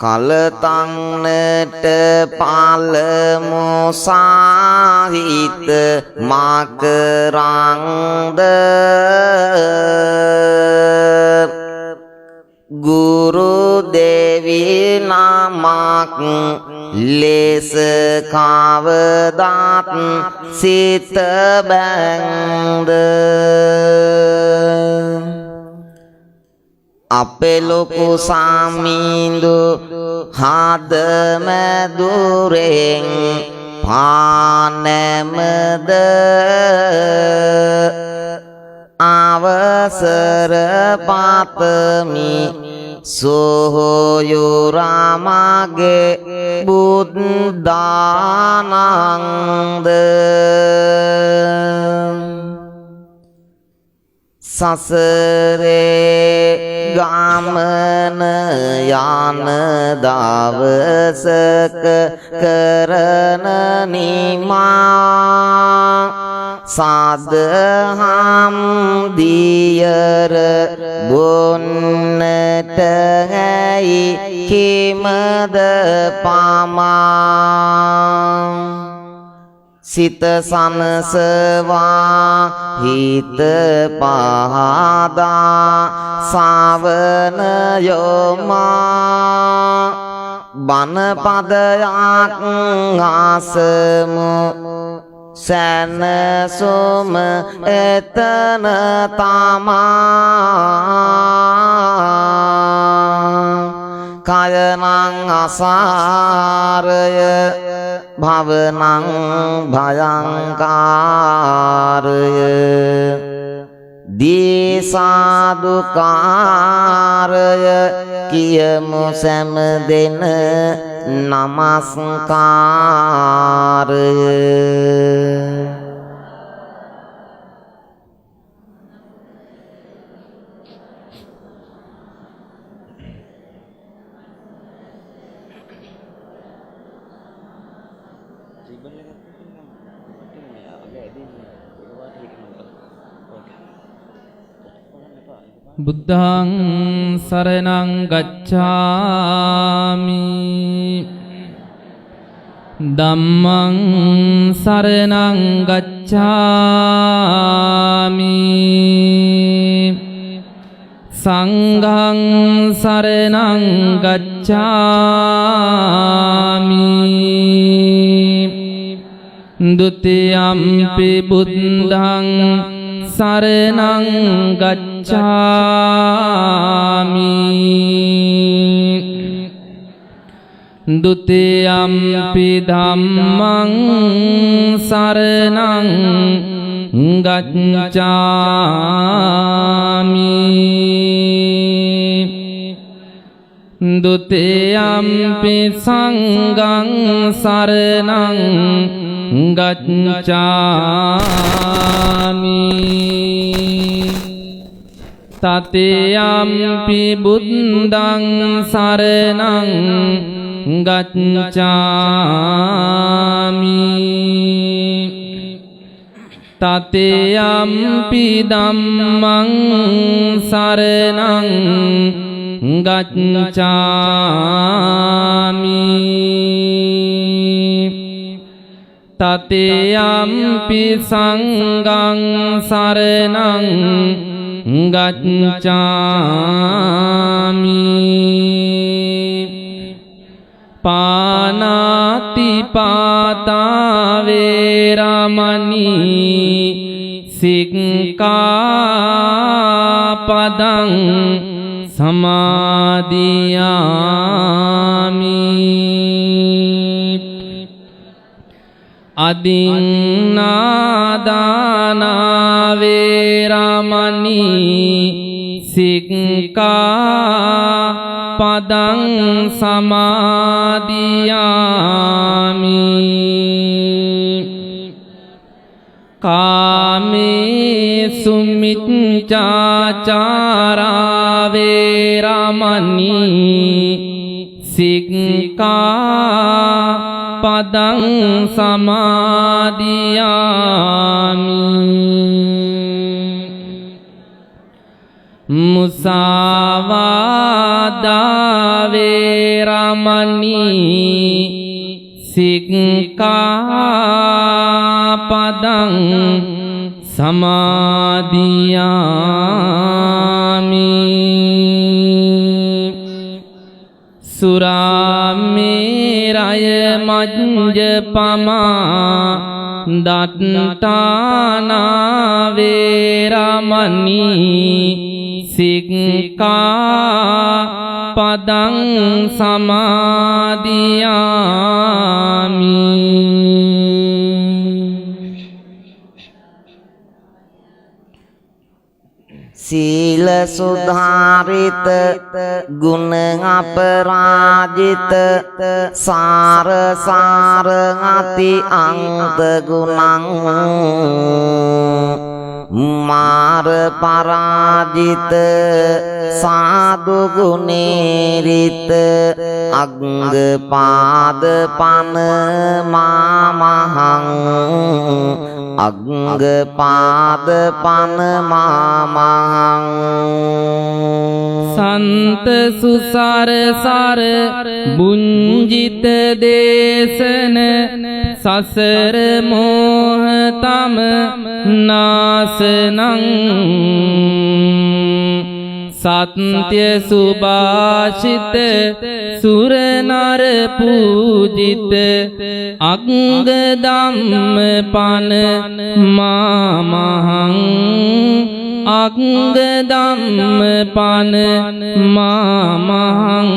කලතන්නට පාලමු සාහිත මාකරංද ගුරු දෙවි නමක් ලෙස කවදාත් සිත බැංද අපේ ලොකු සාමින්දු හදමැදුරෙන් පානැමද අවසර පතමි සොහොයුරාමගේ බුද්ධානන්ද සසරේ ගමන යන දවසක කරන නිමා සදහම් දියර බොන්නට හැයි කිමද පමා සිත සනසවා හිත පහදා සවන යොමා බණපදයක් ආසමු සැනසුම එතන තමා කයනං අසාරය භවනං භයංකාරය දීසාදුකාරය කියමු සැම දෙන නමස්කාරය බුද්ධං සරණං ගච්ඡාමි ධම්මං සරණං ගච්ඡාමි සංඝං සරණං ගච්ඡාමි ဒုတိယံ පි බුද්ධං සරණං ගච්ඡාමි ဒုတိယံ පි ධම්මං සරණං ගච්ඡාමි ဒုတိယံ පි සංඝං සරණං ගච්ඡාමි තතියම්පි බුද්ධං සරණං ගච්ඡාමි තතියම්පි ධම්මං සරණං ගච්ඡාමි තතියම්පි සංඝං සරණං ගච්ඡාමි පානාති පාතා වේරමණී සික්ඛාපදං සමාදියාමි අදින්නාදානා වේරමණී සික්ඛාපදං සමාදියාමි කාමේසු මිච්ඡාචාරා වේරමණී සික්ඛාපදං සමාදියාමි මුසාවාදා වේරමණී සික්ඛාපදං සමාදියාමි සුරාමේරය මජ්ජපමා දත්තානා වේරමණී සික්ඛාපදං සමාදියාමි සීල සුධාරිත ගුණ අපරාජිත සාර අති අන්ත ගුණං මාර පරාජිත සාදු ගුණේරිත අග්ග පාද පන මාමහං අග්ග පාද පන මාමහං සන්ත සුසර සර බුංජිත දේශන සසර මෝහ තම නාසනං සත්‍ය සුභාෂිත සුර නර පූජිත අග්ග ධම්ම පන මාමහං අග්ග ධම්ම පන මාමහං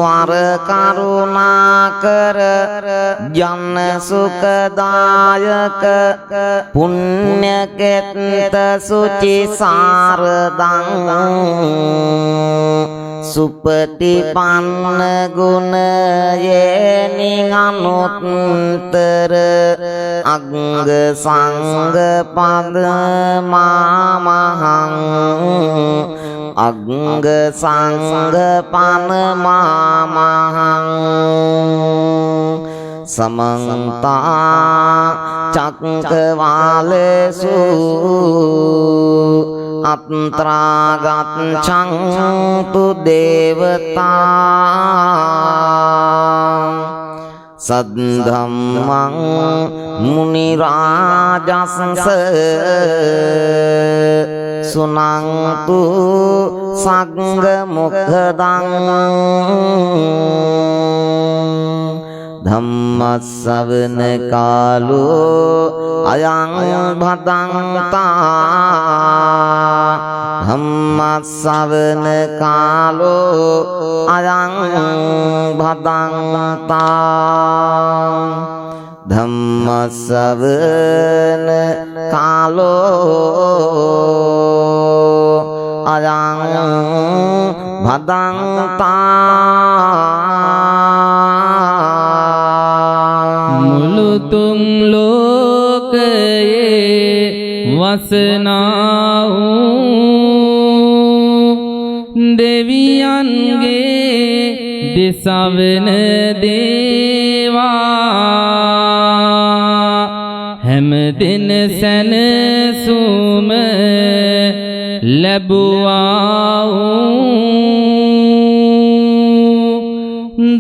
වර කරුණාකර ජන සුඛදායක පුණ්‍යකෙත්ත සුචි සාරදං සුපටිපන්න ගුණ යේනි අනුත්තර අග්ග සංඝ පද මාමහං අග්ග සංඝ පන මාමහං සමන්තා චක්කවාලේසු අත්‍රාගච්ඡන්තු දේවතා සද්ධම්මං මුනි රාජස්ස සුනන්තු සංඝ මොක්ඛදං ධම්මස්සවන කාලෝ අයං භදංතා ධම්මස්සවන කාලෝ අයං භදංතා ධම්මස්සවන කාලෝ අයං භදංතා මුළු තුන් ලෝකයේ වසනා වූ දෙවියන්ගේ දෙසවන දේවා හැම දින සැනසුම ලැබුවා වූ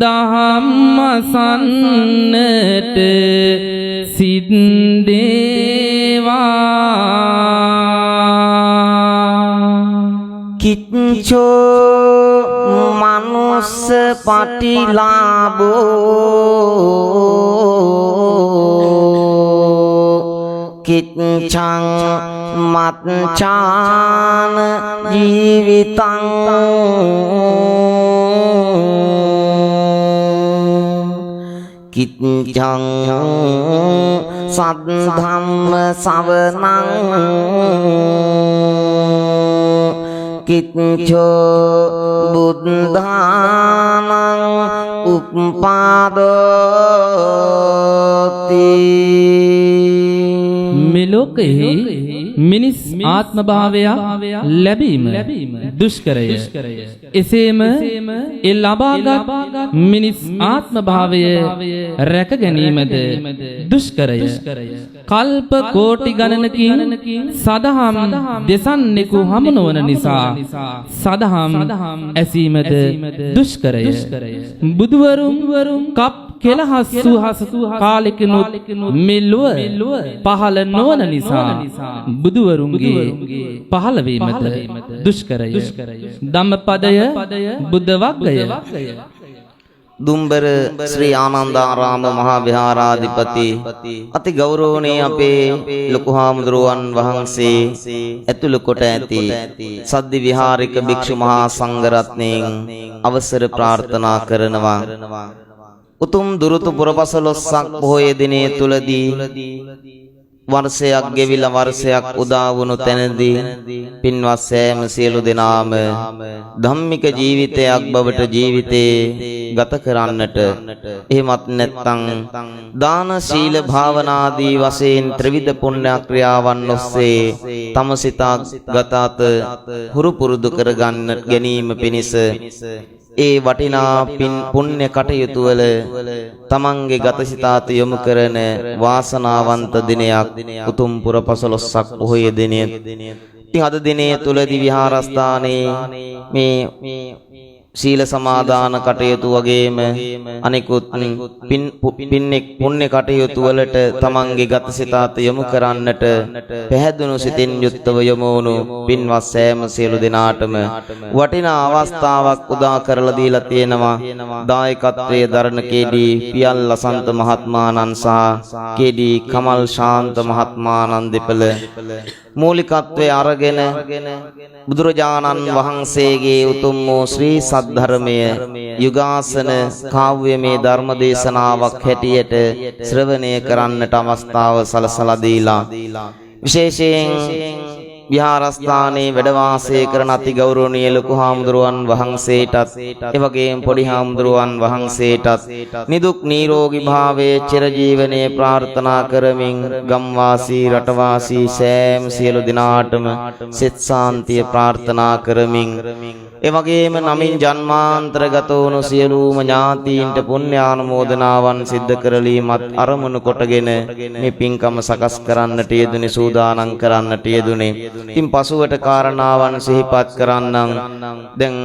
දහම්මසන්නට සිද්දේවා කිච්චෝ මනුස්ස පටිලාභෝ කිච්ඡං මච්ඡාන ජීවිතං කිච්ඡං සද්ධම්ම සවනං කිච්ඡෝ බුද්ධානං උප්පාදෝති මෙලොකෙහි මිනිස් ආත්ම භාවය ලැබීම දුෂ්කරය. එසේම ඒ ලබාගත් මිනිස් ආත්ම භාවය රැක ගැනීමද දුෂ්කරය. කල්ප කෝටි ගණනකින් සදහම් දෙසන්නෙකු හමු නොවන නිසා සදහම් ඇසීමද දුෂ්කරය. බුදුවරුන් කප් කෙලහස් සුහස කාලෙකනුත් මෙලොව පහළ නොවන නිසා බුදුවරුන්ගේ පහළවීමද දුෂ්කරය. ධම්මපදය බුද්ධ වග්ගය. දුම්බර ශ්‍රී ආනන්දාරාම මහා විහාරාධිපති අති ගෞරවනීය අපේ ලොකු හාමුදුරුවන් වහන්සේ ඇතුළු කොට ඇති සද්දි විහාරික භික්ෂු මහා සංඝරත්නයන් අවසර ප්‍රාර්ථනා කරනවා. උතුම් දුරුතු පුරපසළොස්වක පොහොය දිනයේ තුලදී වර්ෂයක් ගෙවිලා වර්ෂයක් උදා වුණු තැනදී පින්වත් සෑම සියලු දෙනාම ධම්මික ජීවිතයක් බවට ජීවිතේ ගත කරන්නට, එහෙමත් නැත්නම් දාන සීල භාවනාදී වශයෙන් ත්‍රිවිධ පුණ්‍ය ක්‍රියාවන් ඔස්සේ තම සිත ගතත හුරු පුරුදු කර ගැනීම පිණිස ඒ වටිනා පුණ්‍ය කටයුතු වල තමන්ගේ ගතසිතාත යොමු කරන වාසනාවන්ත දිනයක් උතුම් පුරපසළොස්වක පොහොය දිනය. ඉතින් අද දිනේ තුලදී විහාරස්ථානයේ මේ සීල සමාදාන කටයුතු වගේම අනිකුත් පුණ්‍ය කටයුතු වලට තමන්ගේ ගතසිතාත යොමු කරන්නට පැහැදුණු සිතින් යුක්තව යොමු වුණු පින්වත් සෑම සියලු දෙනාටම වටිනා අවස්ථාවක් උදා කරලා දීලා තියෙනවා. දායකත්වයේ දරණ කේඩී පියල් ලසන්ත මහත්මාණන් සහ කේඩී කමල් ශාන්ත මහත්මාණන් දෙපළ මූලිකත්වයේ අරගෙන බුදුරජාණන් වහන්සේගේ උතුම් වූ ශ්‍රී සද්ධර්මය යුගාසන කාව්‍යමය ධර්ම දේශනාවක් හැටියට ශ්‍රවණය කරන්නට අවස්ථාව සලසලා දීලා විශේෂයෙන් විහාරස්ථානයේ වැඩ වාසය කරන අති ගෞරවනීය ලොකු හාමුදුරුවන් වහන්සේටත් එවැගේම පොඩි හාමුදුරුවන් වහන්සේටත් නිදුක් නිරෝගී භාවයේ චිරජීවනයේ ප්‍රාර්ථනා කරමින් ගම්වාසී රටවාසී සෑම සියලු දෙනාටම සිත සාන්තිය ප්‍රාර්ථනා කරමින් එවැගේම නමින් ජන්මාන්තරගත වුණු සියලුම ඥාතීන්ට පුණ්‍යානුමෝදනාවන් සිද්ධ කරලීමත් අරමුණු කොටගෙන මේ පින්කම සකස් කරන්නට යෙදුනේ, සූදානම් කරන්නට යෙදුනේ. ඉතින් පසුවට කාරණාවන් සිහිපත් කරන්නම්. දැන්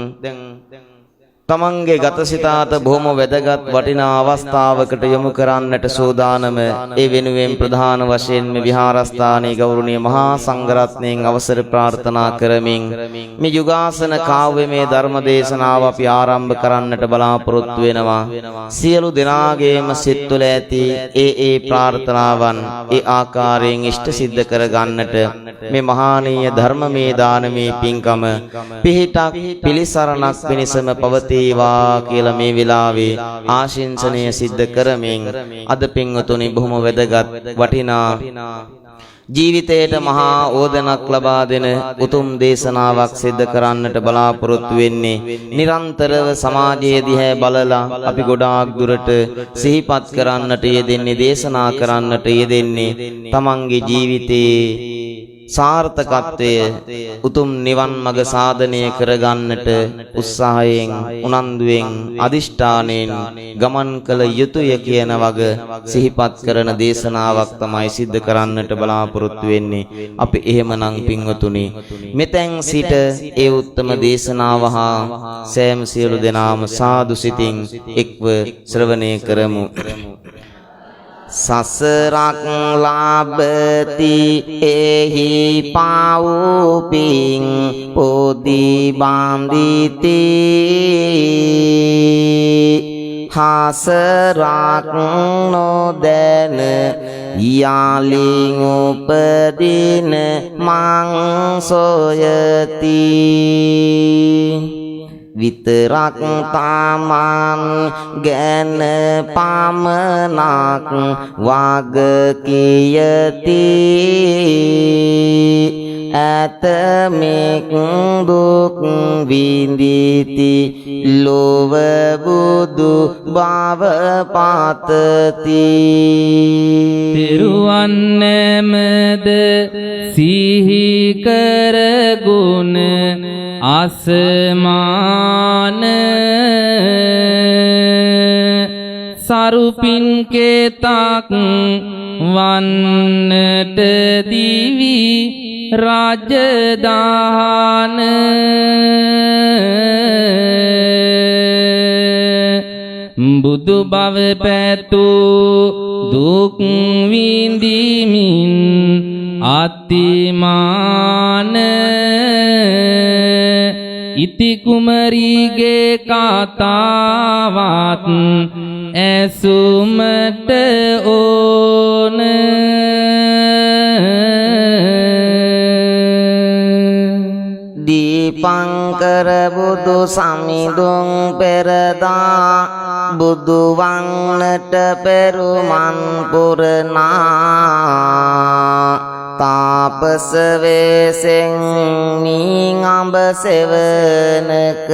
තමන්ගේ ගතසිතාත බොහොම වැදගත් වටිනා අවස්ථාවකට යොමු කරන්නට සූදානම. ඒ වෙනුවෙන් ප්‍රධාන වශයෙන් මේ විහාරස්ථානයේ ගෞරවනීය මහා සංඝරත්නයන් අවසර ප්‍රාර්ථනා කරමින් මේ යුගාසන කාව්‍යමය ධර්ම දේශනාව අපි ආරම්භ කරන්නට බලාපොරොත්තු වෙනවා. සියලු දෙනාගේම සිත් තුළ ඇති ඒ ප්‍රාර්ථනාවන් ඒ ආකාරයෙන් ඉෂ්ට සිද්ධ කර ගන්නට මේ මහානීය ධර්මමය දානමේ පින්කම පිහිටක් පිළිසරණක් පිණිසම පවතී කියලා මේ වෙලාවේ ආශිංසනය සිද්ධ කරමින් අද පින්වතුනි බොහොම වැදගත් වටිනා ජීවිතයට මහා ඕදනක් ලබා දෙන උතුම් දේශනාවක් සිද්ධ කරන්නට බලාපොරොත්තු වෙන්නේ. නිරන්තරව සමාජයේ දිහා බලලා අපි ගොඩාක් දුරට සිහිපත් කරන්නට යෙදෙන්නේ, දේශනා කරන්නට යෙදෙන්නේ තමන්ගේ ජීවිතයේ සාර්ථකත්වය උතුම් නිවන් මඟ සාධනය කරගන්නට උත්සාහයෙන් උනන්දුවෙන් අදිෂ්ඨානයෙන් ගමන් කළ යුතුය කියන වග සිහිපත් කරන දේශනාවක් තමයි සිද්ධ කරන්නට බලාපොරොත්තු වෙන්නේ. අපි එහෙමනම් පින්වතුනි මෙතෙන් සිට ඒ උත්තම දේශනාව හා සෑම සියලු දෙනාම සාදු සිතින් එක්ව ශ්‍රවණය කරමු. සසරක් ලාභති එහි පාවුපින් පොදි බාන්දිති හසරක් නොදැන යාලින් උපදින මං සොයති විතරක් තමන් ගැන පමණක් වග කියති ඇතමෙක් දුක් විඳිති ලොව බුදු බව පතති තෙරුවන් නැමද සිහි කරගුණ අසමාන සරුපින් කේතක් වන්නට දිවි රාජදාන බුදු බව පැතු දුක් විඳිමින් අතිමාන ඉති කුමරීගේ කතාවත් ඇසුමට ඕන දීපංකර බුදු සමිඳුන් පෙරදා බුදු වන්නට පෙරුමන් පුරනා තාපස වේසෙන් නීඟඹ සෙවනක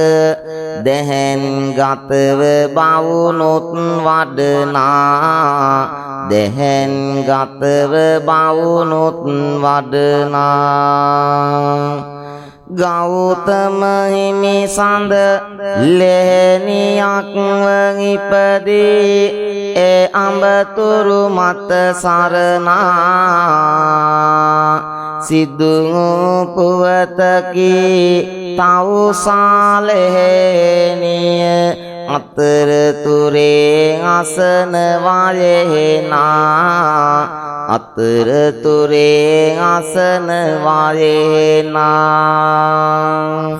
දැහැන් ගතව බවුනොත් වඩනා දැහැන් ගතව බවුනොත් වඩනා ගෞතම හිමි සඳ ලෙහෙනියක් ඉපදී ඒ අඹතුරු මත සරණා සිදු පුවතකි තවුසාලෙහෙනිය අතරතුරේ අසන වයේනා අතරතුරේ අසන වයේනා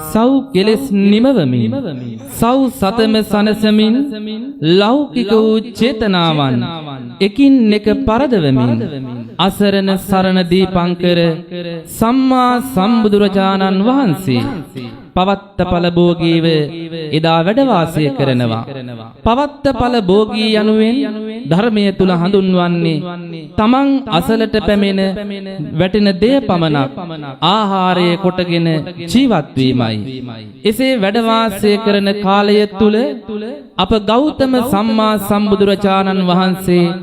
සව් කෙලෙස් නිමවමින් සව් සතම සනසමින් ලෞකික වූ චේතනාවන් එකින් එක පරදවමින් අසරණ සරණ දීපංකර සම්මා සම්බුදුරජාණන් වහන්සේ පවත්ත ඵල භෝගීව එදා වැඩ වාසය කරනවා. පවත්ත ඵල භෝගී යනුවෙන් ධර්මයේ තුල හඳුන්වන්නේ තමන් අසලට පැමිණ වැටෙන දෙය පමණක් ආහාරය කොටගෙන ජීවත් වීමයි. එසේ වැඩ වාසය කරන කාලය තුල අප ගෞතම සම්මා සම්බුදුරජාණන් වහන්සේ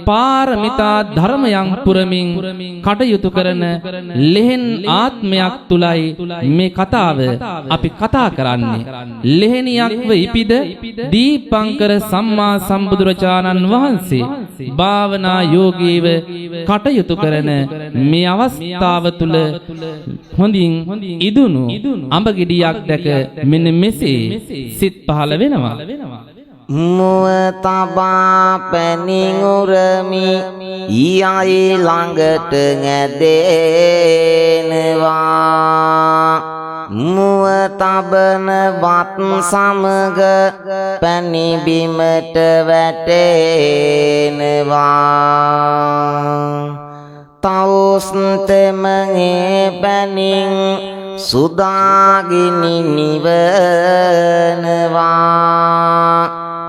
පාරමිතා ධර්මයන් පුරමින් කටයුතු කරන ලෙහෙන් ආත්මයක් තුලයි මේ කතාව අපි කතා කරන්නේ. ලෙහෙනියක්ව ඉපිද දීපංකර සම්මා සම්බුදුරජාණන් වහන්සේ භාවනා යෝගීව කටයුතු කරන මේ අවස්ථාව තුල හොඳින් ඉදුණු අඹ ගෙඩියක් දැක මෙන්න මෙසේ සිත් පහළ වෙනවා. මුව තබා පැනින් උරමි ඊයයි ළඟට ඇදෙනවා මුව තබන වත් සමග පැණි බිමට වැටෙනවා තවුස් තෙමගේ පැණින් සුදාගිනි නිවනවා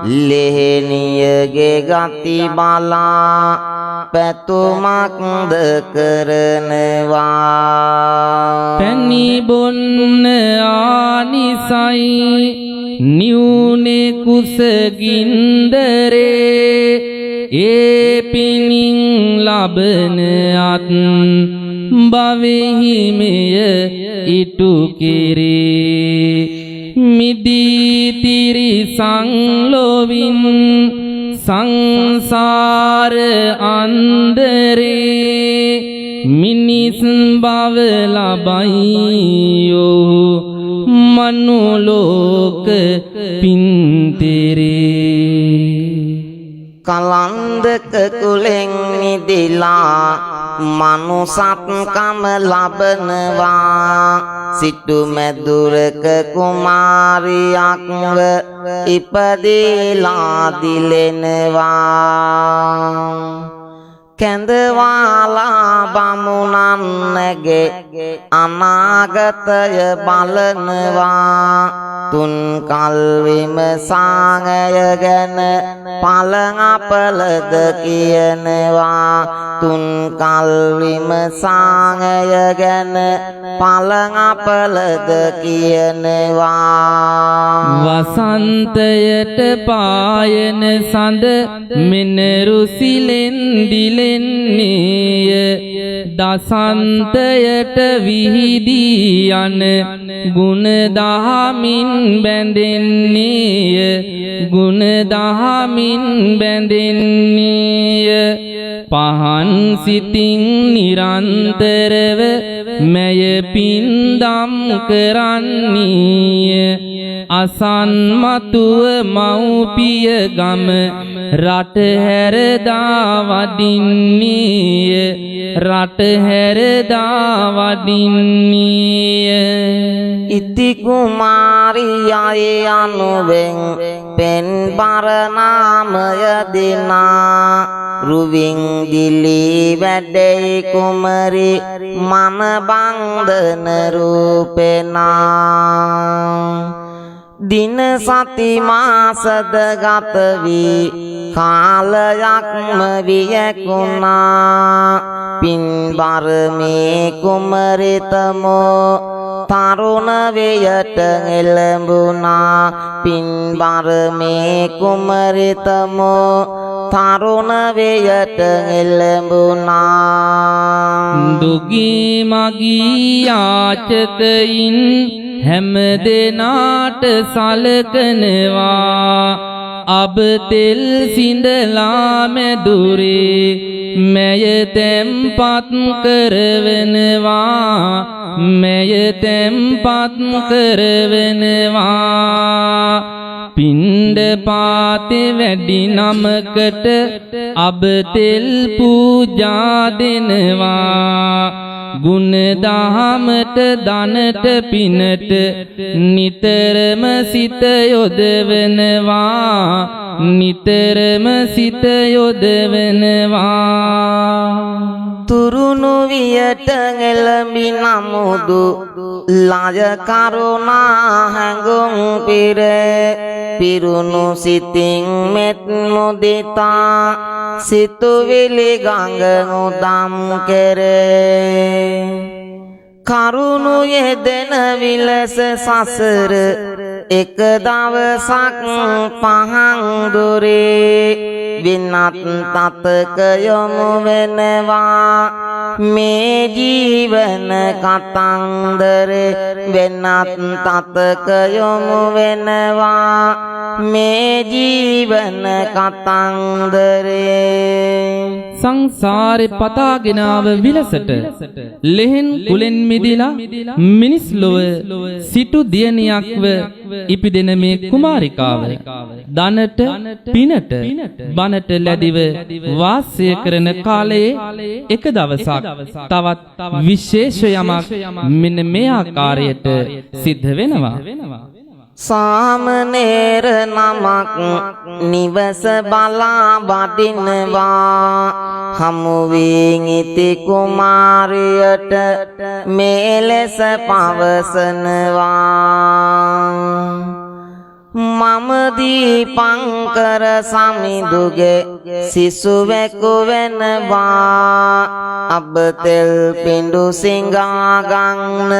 ලෙහෙනියගේ ගති බලා පැතුමක්ද කරනවා පැණි බොන්න ආනිසයි නියුනේ කුසගින්දරේ ඒ පිණින් ලබන අත් භවෙහි මෙය ඉටු කෙරේ මිදී තිරිසං ලොවින් සංසාර අන්දරේ මිනිස් බව ලබයියෝ මනුලෝක පින්තරේ කලන්දක කුලෙන් නිදිලා මනුසත්කම ලබනවා සිටු මැදුරක කුමාරියක්ව ඉපදීලා දිලෙනවා කැඳවාලා බමුණන්ගේ අනාගතය බලනවා තුන් කල් විමසාගය ගැන පළඟ අපලද කියනවා තුන් කල් විමසාගය ගැන පළඟ අපලද කියනවා වසන්තයට පායන සඳ මෙනරු සිලෙන් දිලෙන්නේය දසන්තයට විහිදී යන ගුණ දහමින් බැඳෙන්නේය ගුණ දහමින් බැඳෙන්නේය පහන් සිතින් නිරන්තරව මය පින්දම් කරන්නේය අසන්මතුව මව්පිය ගම රට හැරදා වඩින්නේය රට හැරදා වඩින්නේය ඉති කුමාරියයි අනුවෙන් පෙන් බර නාමය දෙනා රුවින් දිලි වැඩේ කුමරි මන බන්ධන රූපෙනා දින සති මාසද ගත වී කාලයක්ම වියකුණා පින්බර මේ කුමරිතමෝ තරුණ වේයට එළඹුණා පින්බර මේ කුමරිතමෝ තරුණ වේයට එළඹුණා දුගී මගී යාචකයින් හැම දෙනාට සලකනවා අබ තෙල් සිඳලා මැදුරේ මැය තැම්පත් කරවනවා මැය තැම්පත් කරවනවා පින්ඩ පාතේ වැඩි නමකට අබ තෙල් පූජා දෙනවා ගුණ දහමට දනට පිනට නිතරම සිත යොදවනවා නිතරම සිත යොදවනවා තුරුණු වියට එළඹි නමුදු ලය කරුණා හැඟුම් පිර පිරුණු සිතින් මෙත් මුදිතා සිතුවිලි ගඟ උදම් කෙරේ කරුණු යෙදෙන විලස සසර එක දවසක් පහන් දුරේ විනත් තතක යොමු වෙනවා මේ ජීවන කතන්දර වෙනත් තතක යොමු වෙනවා මේ ජීවන කතන්දරේ සංසාරේ පතාගෙන ආව විලසට ලෙහෙන් කුලෙන් මිදිලා මිනිස් ලොව සිටු දියණියක්ව ඉපිදෙන මේ කුමාරිකාව දනට පිනට බනට ලැබිව වාසය කරන කාලයේ එක දවසක් තවත් විශේෂ යමක් මෙන්න මේ ආකාරයට සිද්ධ වෙනවා සාමනේර නමක් නිවස බලා වඩිනවා හමුවින් ඉති කුමාරියට මේ ලෙස පවසනවා මම දීපංකර සමිඳුගේ සිසුවෙකු වෙනවා අබ තෙල් පිඬු සිඟා ගන්න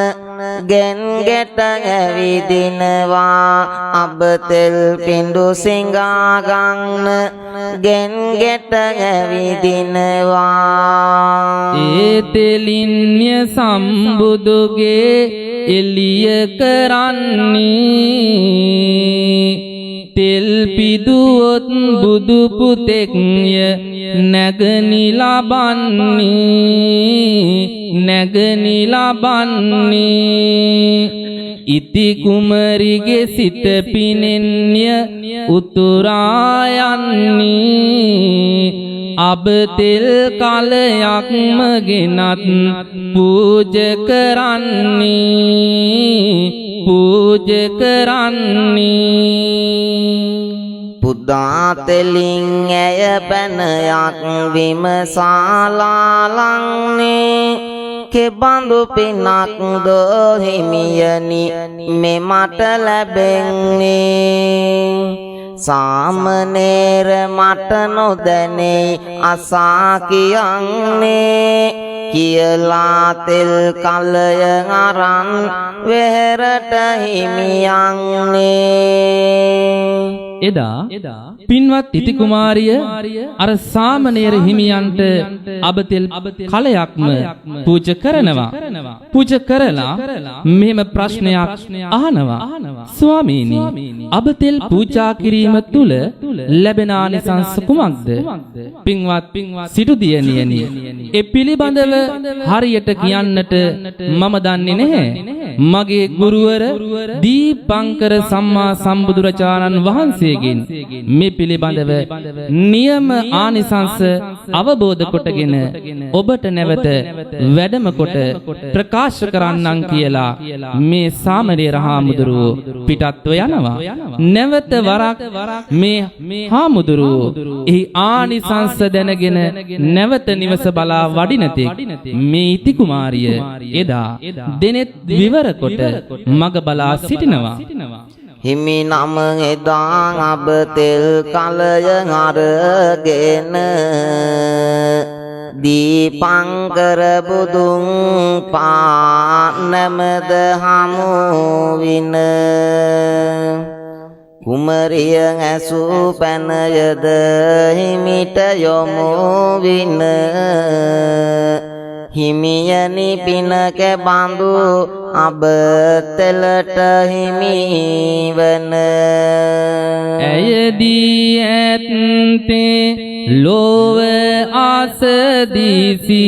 ගෙන් ගෙට ඇවිදිනවා අබ තෙල් පිඬු සිඟා ගන්න ගෙන් ගෙට ඇවිදිනවා ඒ තෙලින්ය සම්බුදුගේ එළිය කරන්නේ තෙල් පිදුවොත් බුදු පුතෙක්ය නැගනිලා බන්නේ ඉති කුමරිගේ සිත පිනෙන්ය උතුරා යන්නේ අබ තෙල් කලයක්ම ගෙනත් පූජ කරන්නේ පුදාතෙලින් ඇය පැනයක් විමසාලාලන්නේ කෙබඳු පිනක් දෝ හිමියනි මෙමට ලැබෙන්නේ සාමනේර මට නොදැනේ අසා කියන්නේ කියලා තෙල් කලය අරන් වෙහෙරට හිමියන්නේ එදා පින්වත් ඉති කුමාරිය අර සාමණේර හිමියන්ට අබතෙල් කලයක්ම පූජ කරනවා. පූජ කරලා මෙහෙම ප්‍රශ්නයක් අහනවා. ස්වාමීනි, අබතෙල් පූජා කිරීම තුල ලැබෙන ආනිසංස කුමක්ද? පින්වත් සිටු දියණියනි, ඒ පිළිබඳව හරියට කියන්නට මම දන්නේ නැහැ. මගේ ගුරුවර දීපංකර සම්මා සම්බුදුරජාණන් වහන්සේගෙන් මේ පිළිබඳව නියම ආනිසංස අවබෝධ කොටගෙන ඔබට නැවත වැඩම කොට ප්‍රකාශ කරන්නම් කියලා මේ සාමණේර හාමුදුරුවෝ පිටත්ව යනවා. නැවත වරක් මේ හාමුදුරුවෝ එහි ආනිසංස දැනගෙන නැවත නිවස බලා වඩින තෙක් මේ ඉති කුමාරිය එදා දෙනෙත් විවර කොට මග බලා සිටිනවා. හිමි නම එදා අබතෙල් කලය අරගෙන දීපංකර බුදුන් පානමද හමු වින කුමරිය ඇසූ පැනයද හිමිට යොමු වින හිමියනි පිනක බඳු අබතෙලට හිමිවන ඇයදී ඇත්තේ ලෝව ආසදීසි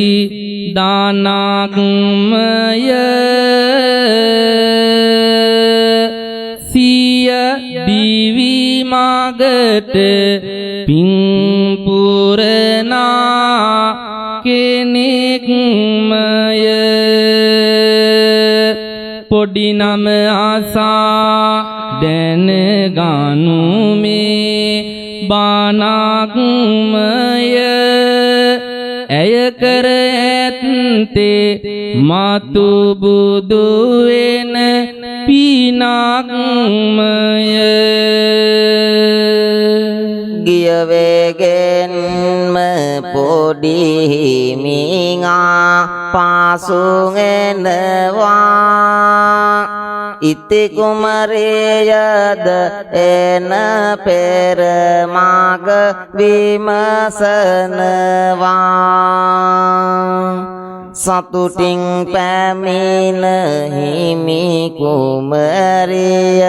දානග්මය සිය දිවි මාගට පින්පුරනා කෙනෙක්මය පොඩි නම ආසා දැනගනු මේ බානග්මය ඇය කර ඇත්තේ මතු බුදු වෙන පිනග්මය ගිය වේගෙන්ම පොඩි හිමියා පාසුන් එනවා ඉති කුමරියද එන පෙර මග විමසනවා සතුටින් පැමිණ හිමි කුමරිය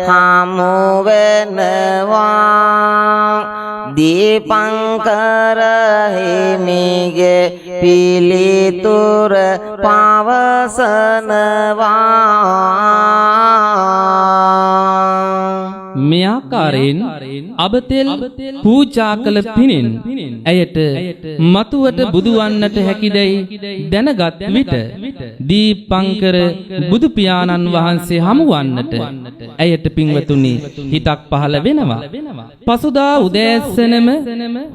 හමු වෙනවා දීපංකර හිමිගේ පිළිතුර පවසනවා මේ ආකාරයෙන් අබතෙල් පූජා කළ පිණින් ඇයට මතුවට බුදු වන්නට හැකිදැයි දැනගත් විට දීපංකර බුදු පියාණන් වහන්සේ හමු වන්නට ඇයට පින්වතුනි හිතක් පහළ වෙනවා. පසුදා උදෑසනම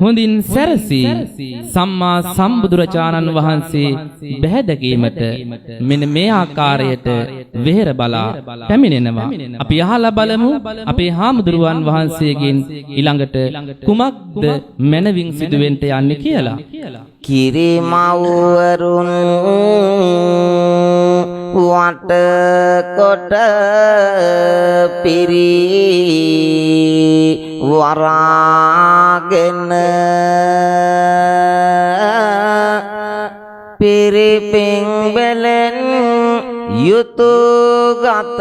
හොඳින් සැරසී සම්මා සම්බුදුරජාණන් වහන්සේ බැහැදකීමට මෙන්න මේ ආකාරයට වෙහෙර බලා පැමිණෙනවා. අපි අහලා බලමු අපේ හාමුදුරුවන් වහන්සේගෙන් ඊළඟට කුමක්ද මනවින් සිදුවෙන්න යන්නේ කියලා. කිරිමව්වරුන් වට කොට පිරි වරාගෙන පිරිපින් බැලෙන් යුතු ගත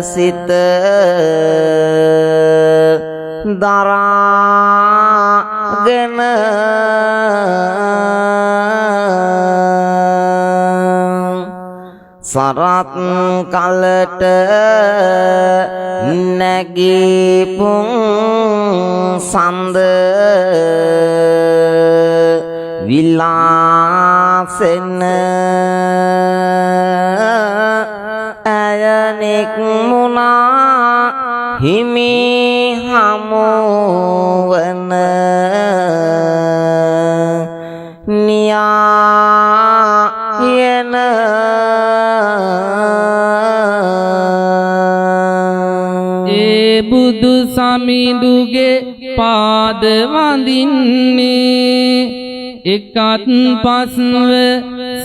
සිත දරාගෙන සරත් කලට නැගිපුන් සඳ විලාසෙන ඇයනෙක් මුණා හිමි හමුවන නියායන ඒ බුදු සමිඳුගේ පාද වඳින්නේ එකත් පස්ව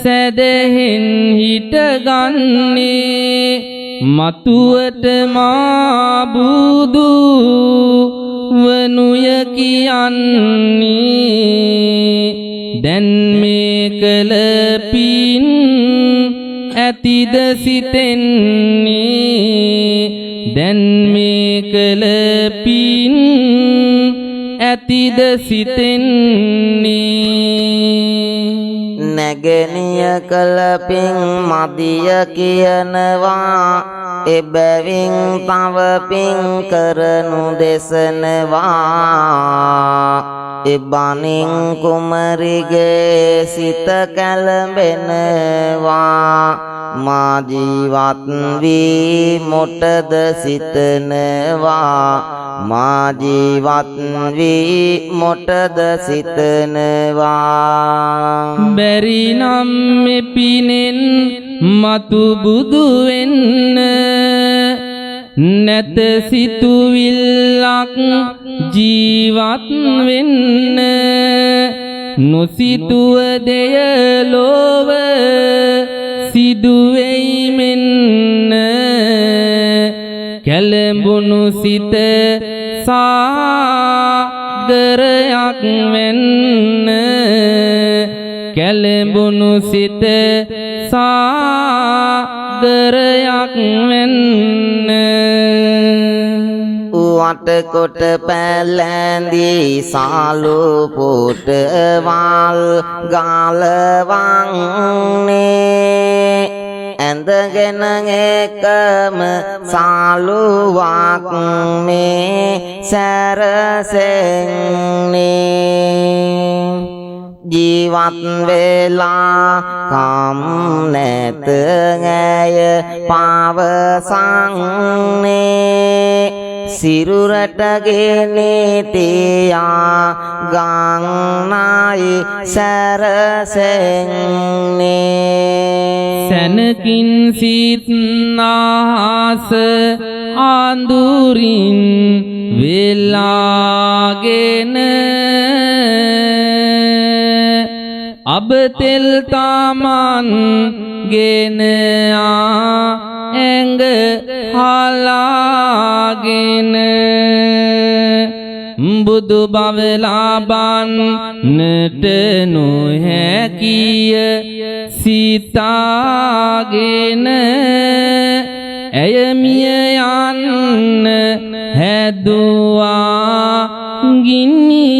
සැදෙහින් හිටගන්නේ මතුවට මා බුදු වනුය කියන්නේ දැන් මේ කල පින් ඇතිද සිතෙන්නේ දැන් මේ කල පින් ඇතිද සිතෙන්නේ නැගණිය කල පින් මදිය කියනවා එබැවින් තව පින් කරනු දෙසනවා එබණින් කුමරිගේ සිත කැළඹෙනවා මා ජීවත් වී මොටද සිතනවා මා ජීවත් වී මොටද සිතනවා බැරි නම් මෙපිනෙන් මතු බුදු වෙන්න නැත සිතුවිල්ලක් ජීවත් වෙන්න නොසිතුව දෙය ලොව සිදුවෙයි මෙන්න කැළඹුණු සිත සාගරයක් වෙන්න කැළඹුණු සිත සාගරයක් වෙන්න වටකොට පැලැඳී සාලු පොටවල් ගාලවන්නේ ඇඳගෙන එකම සාලුවක් මේ සැරසෙන්නේ ජීවත් වෙලා කම් නැත ඇය පවසන්නේ සිරුරට ගෙනිතියා ගංනායි සැරසෙන්නේ සැනකින් සිත්නාස ආඳුරින් වෙලාගෙන අබතෙල් තමන් ගෙන ඇඟ හලාගෙන බුදු බව ලබන්නට නොහැකිය සිතාගෙන ඇය මිය යන්න හැදුවා ගිනි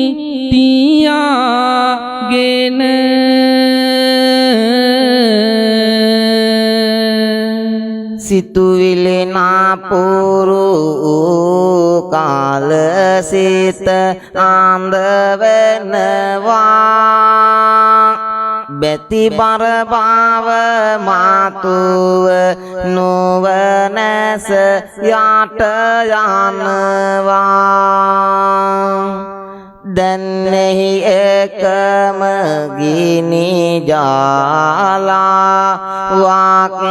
තියාගෙන සිතුවිලි නාපුරු කාල සිත ආන්ද වෙනවා බැති බර බව මාතුව නුවණැස යට යනවා දැන්නෙහි එකම ගිනි ජාලා වක්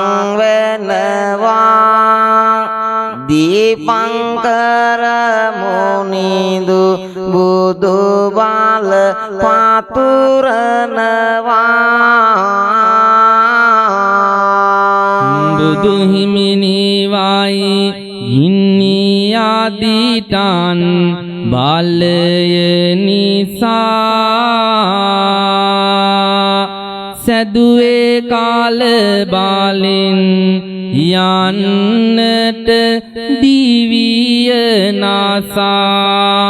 වෙනවා දීපංකර මුනිදු බුදු බල පතුරනවා බුදු හිමිනිවයි ගින්නි ආදිටන් බාලය නිසා සැදුවේ කාල බාලින් යන්නට දිවිය නාසා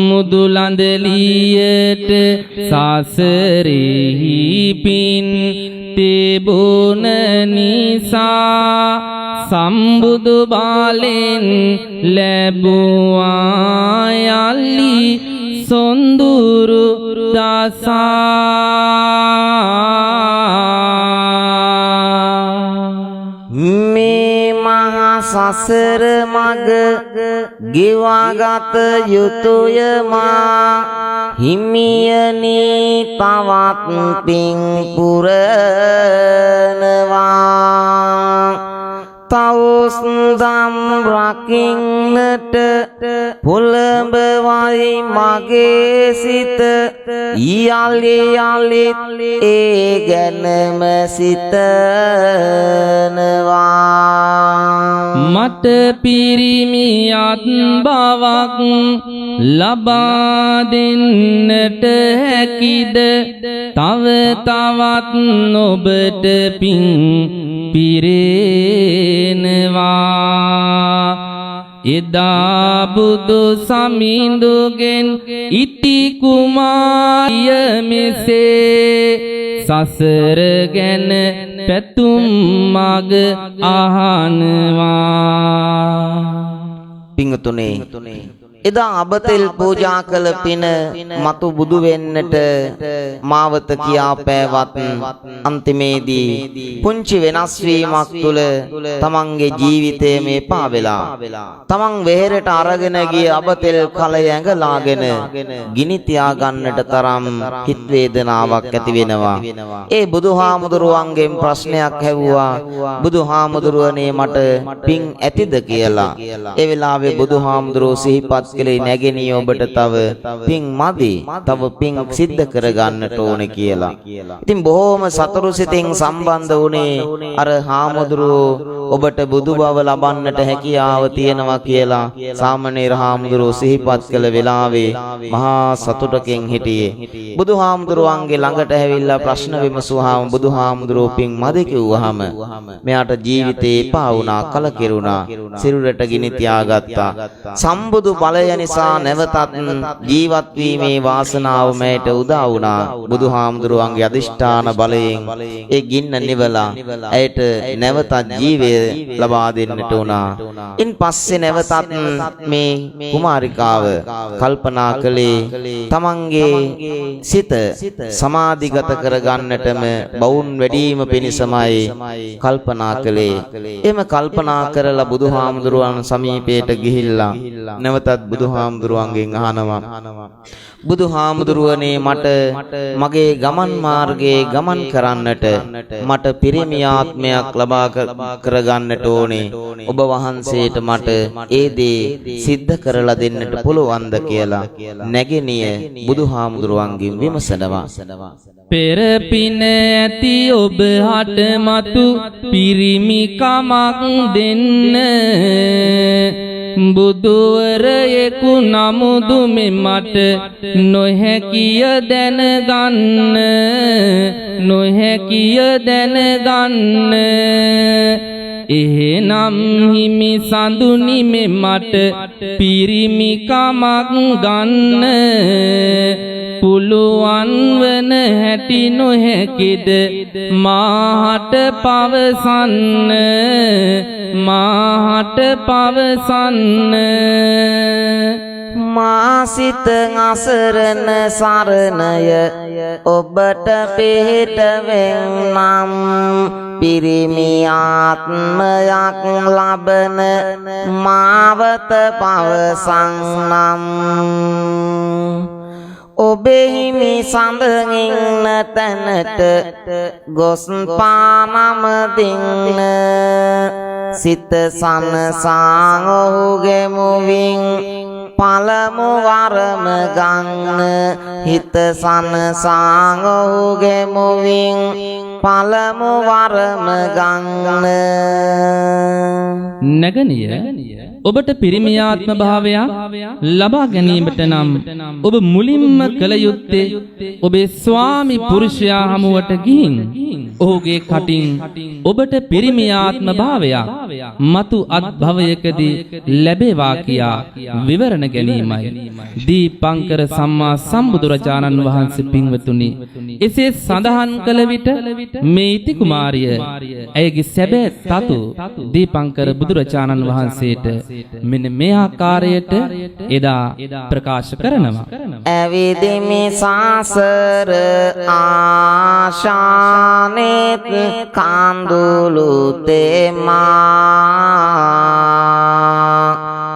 මුදුලඳලියට සසරෙහි පින් තිබුණ නිසා සම්බුදු බාලෙන් ලැබුවා යලි සොඳුරු දසා මේ මහා සසර මග ගෙවාගත යුතුය මා හිමියනි තවත් පිං පුරනවා තවුස්දම් රකින්නට පුලඹවයි මගේ සිත යලි යලිත් ඒ ගැනම සිතනවා මට පිරිමියත් බවක් ලබා දෙන්නට හැකිද තව තවත් ඔබට පිං පිරෙනවා එදා බුදු සමිඳුගෙන් ඉති කුමාරිය මෙසේ සසර ගැන පැතුම් මග අහනවා පිංතුනේ එදා අබතෙල් පූජා කළ පින මතු බුදු වෙන්නට මාවත කියා පෑවත් අන්තිමේදී පුංචි වෙනස් වීමක් තුල තමන්ගේ ජීවිතය මේ පාවෙලා තමන් වෙහෙරට අරගෙන ගිය අබතෙල් කලය ඇඟලාගෙන ගිනි තියා ගන්නට තරම් හිත වේදනාවක් ඇති වෙනවා ඒ බුදුහාමුදුරුවන්ගෙන් ප්‍රශ්නයක් ඇහුවා බුදුහාමුදුරුවනේ මට පිං ඇතිද කියලා ඒ වෙලාවේ බුදුහාමුදුරුවෝ සිහිපත් කලේ නැගෙනිය ඔබට තව පිං මදි තව පිං සිද්ධ කරගන්නට ඕනේ කියලා. ඉතින් බොහොම සතුරු සිතින් සම්බන්ධ වුණේ අර හාමුදුරුවෝ ඔබට බුදු බව ලබන්නට හැකියාව තියෙනවා කියලා සාමණේර හාමුදුරුවෝ සිහිපත් කළ වෙලාවේ මහා සතුටකින් හිටියේ. බුදුහාමුදුරුවන්ගේ ළඟට ඇවිල්ලා ප්‍රශ්න විමසුවාම බුදුහාමුදුරුවෝ පිං මදි කිව්වහම මෙයාට ජීවිතේ එපා වුණා කලකිරුණා සිරුරට ගිනි තියාගත්තා. සම්බුදු බලය නිසා නැවතත් ජීවත් වීමේ වාසනාව මෑට උදා වුණා. බුදුහාමුදුරුවන්ගේ අදිෂ්ඨාන බලයෙන් ඒ ගින්න නිවලා ඇයට නැවතත් ජීවය ලබා දෙන්නට වුණා. ඉන් පස්සේ නැවතත් මේ කුමාරිකාව කල්පනා කළේ තමන්ගේ සිත සමාධිගත කරගන්නටම බවුන් වැඩිම පිණිසමයි කල්පනා කළේ. එම කල්පනා කරලා බුදුහාමුදුරුවන් සමීපයට ගිහිල්ලා නැවතත් බුදුහාමුදුරුවන්ගෙන් අහනවා බුදුහාමුදුරුවනේ මට මගේ ගමන් මාර්ගයේ ගමන් කරන්නට මට පිරිමි ආත්මයක් ලබා කරගන්නට ඕනේ ඔබ වහන්සේට මට ඒ දේ සිද්ධ කරලා දෙන්නට පුළුවන්ද කියලා නැගෙනිය බුදුහාමුදුරුවන්ගෙන් විමසනවා පෙර පින ඇති ඔබ හට මතු පිරිමි කමක් දෙන්න බුදුවරයෙකු නමුදු මෙමට නොහැකිය දැනගන්න නොහැකිය දැනගන්න එහෙනම් හිමි සඳුනි මෙමට පිරිමි කමක් ගන්න පුළුවන් වන හැටි නොහැකිද මාහට පවසන්න මාහට පවසන්න මාසිත අසරණ සරණය ඔබට පිහිට වෙන්නම් පිරිමි ආත්මයක් ලබන මාවත පවසන්නම් ඔබෙහිමි සඳගින්න තැනට ගොස් පානමදින්න සිත සනසාං ඔහුගේ මුවින් පළමු වරම ගන්න හිත සනසාං ඔහුගේ මුවින් පළමු වරම ගන්න නැගණිය ඔබට පිරිමියාත්ම භාවයක් ලබා ගැනීමට නම් ඔබ මුලින්ම කළ යුත්තේ ඔබේ ස්වාමි පුරුෂයා හමුවට ගිහින් ඔහුගේ කටින් ඔබට පිරිමියාත්ම භාවයක් මතු අත්භවයකදී ලැබේවා කියා විවරණ ගැනීමයි. දීපංකර සම්මා සම්බුදුරජාණන් වහන්සේ පින්වතුනි එසේ සඳහන් කළ විට මේ ඉති කුමාරිය ඇයගේ සැබෑ තතු දීපංකර බුදුරජාණන් වහන්සේට මෙන්න මේ ආකාරයට එදා ප්‍රකාශ කරනවා. ඇවිදිමි සාසර ආශානෙත් කඳුළු තෙමා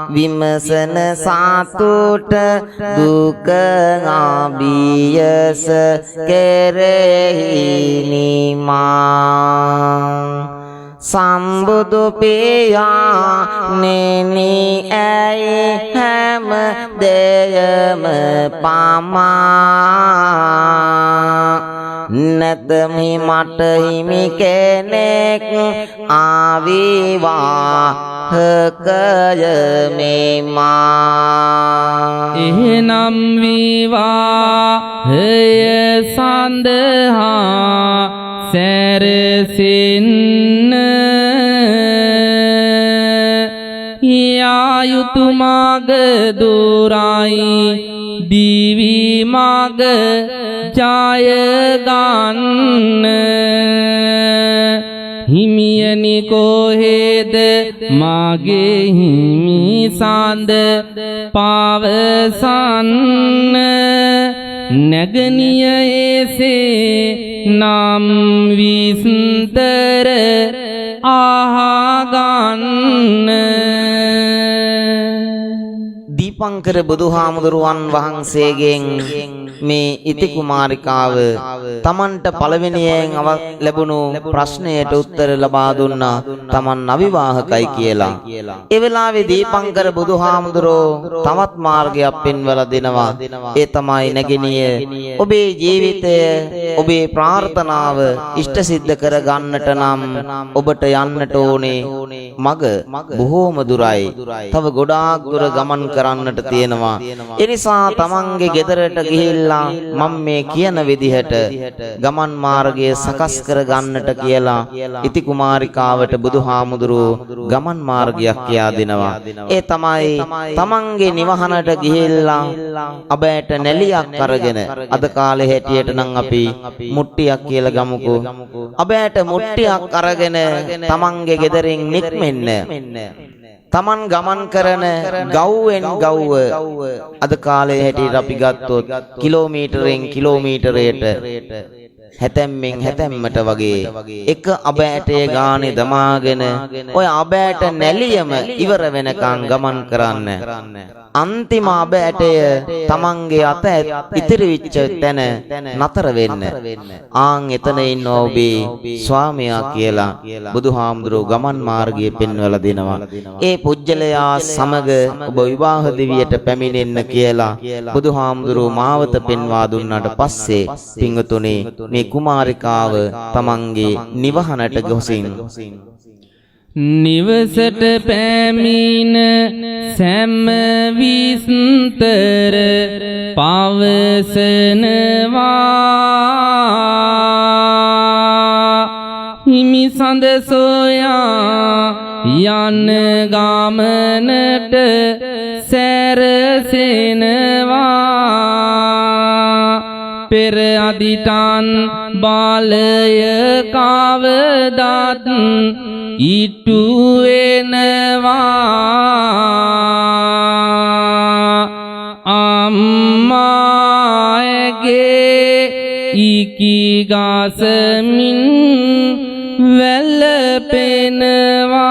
විමසන සතුට දුක ආබියස කෙරෙහි නිමා සම්බුදු පියාණෙනි ඇයි හැම දෙයම පමා නැතමි මට හිමි කෙනෙක් ආවිවා හකය මෙමා එහෙනම් වීවා හය සඳහා සැරසෙන්න යායුතු මග දුරයි දිවි මග ජය ගන්න හිමියනි කොහෙද මාගේ හිමි සඳ පවසන්න නැගනිය එසේ නම් විස්තර අහගන්න දීපංකර බුදුහාමුදුරුවන් වහන්සේගෙන් මේ ඉති කුමාරිකාව තමන්ට පළවෙනියෙන් ලැබුණු ප්‍රශ්නයට උත්තර ලබා දුන්නා තමන් අවිවාහකයි කියලා. ඒ වෙලාවේ දීපංකර බුදුහාමුදුරෝ තවත් මාර්ගයක් පෙන්වලා දෙනවා. ඒ තමයි නැගිනිය ඔබේ ජීවිතය ඔබේ ප්‍රාර්ථනාව ඉෂ්ට සිද්ධ කර ගන්නට නම් ඔබට යන්නට ඕනේ මග බොහෝම දුරයි. තව ගොඩාක් දුර ගමන් කරන්නට තියෙනවා. ඒ නිසා තමන්ගේ ගෙදරට ගිහිල්ලා මම මේ කියන විදිහට ගමන් මාර්ගය සකස් කර ගන්නට කියලා ඉති කුමාරිකාවට බුදුහාමුදුරුවෝ ගමන් මාර්ගයක් කියා දෙනවා. ඒ තමයි තමන්ගේ නිවහනට ගිහිල්ලා අබෑට නැලියක් අරගෙන අද කාලේ හැටියට නම් අපි මුට්ටියක් කියලා ගමුකෝ. අබෑට මුට්ටියක් අරගෙන තමන්ගේ ගෙදරින් නික්මෙන්න තමන් ගමන් කරන ගව්වෙන් ගව්ව අද කාලේ හැටියට අපි ගත්තොත් කිලෝමීටරෙන් කිලෝමීටරයට හැතැම්මෙන් හැතැම්මට වගේ එක අබෑටේ ගානේ දමාගෙන ඔය අබෑට නැලියම ඉවර වෙනකන් ගමන් කරන්න. අන්තිම අබෑටය තමන්ගේ අත ඉතිරි වෙච්ච තැන නතර වෙන්න. ආන් එතන ඉන්න ඔබේ ස්වාමියා කියලා බුදුහාමුදුරුවෝ ගමන් මාර්ගය පෙන්වලා දෙනවා. ඒ පුජ්‍යලයා සමග ඔබ විවාහ දිවියට පැමිණෙන්න කියලා බුදුහාමුදුරුවෝ මාවත පෙන්වා දුන්නාට පස්සේ පින්වතුනි මේ කුමාරිකාව තමන්ගේ නිවහනට ගොසින් නිවසට පැමිණ සැම විස්තර පවසනවා හිමි සඳ සොයා යන්න ගමනට සැරසෙනවා පෙර අදිටන් බාලය කවදත් ඉටු වෙනවා අම්මාගේ ඉකි ගසමින් වැළපෙනවා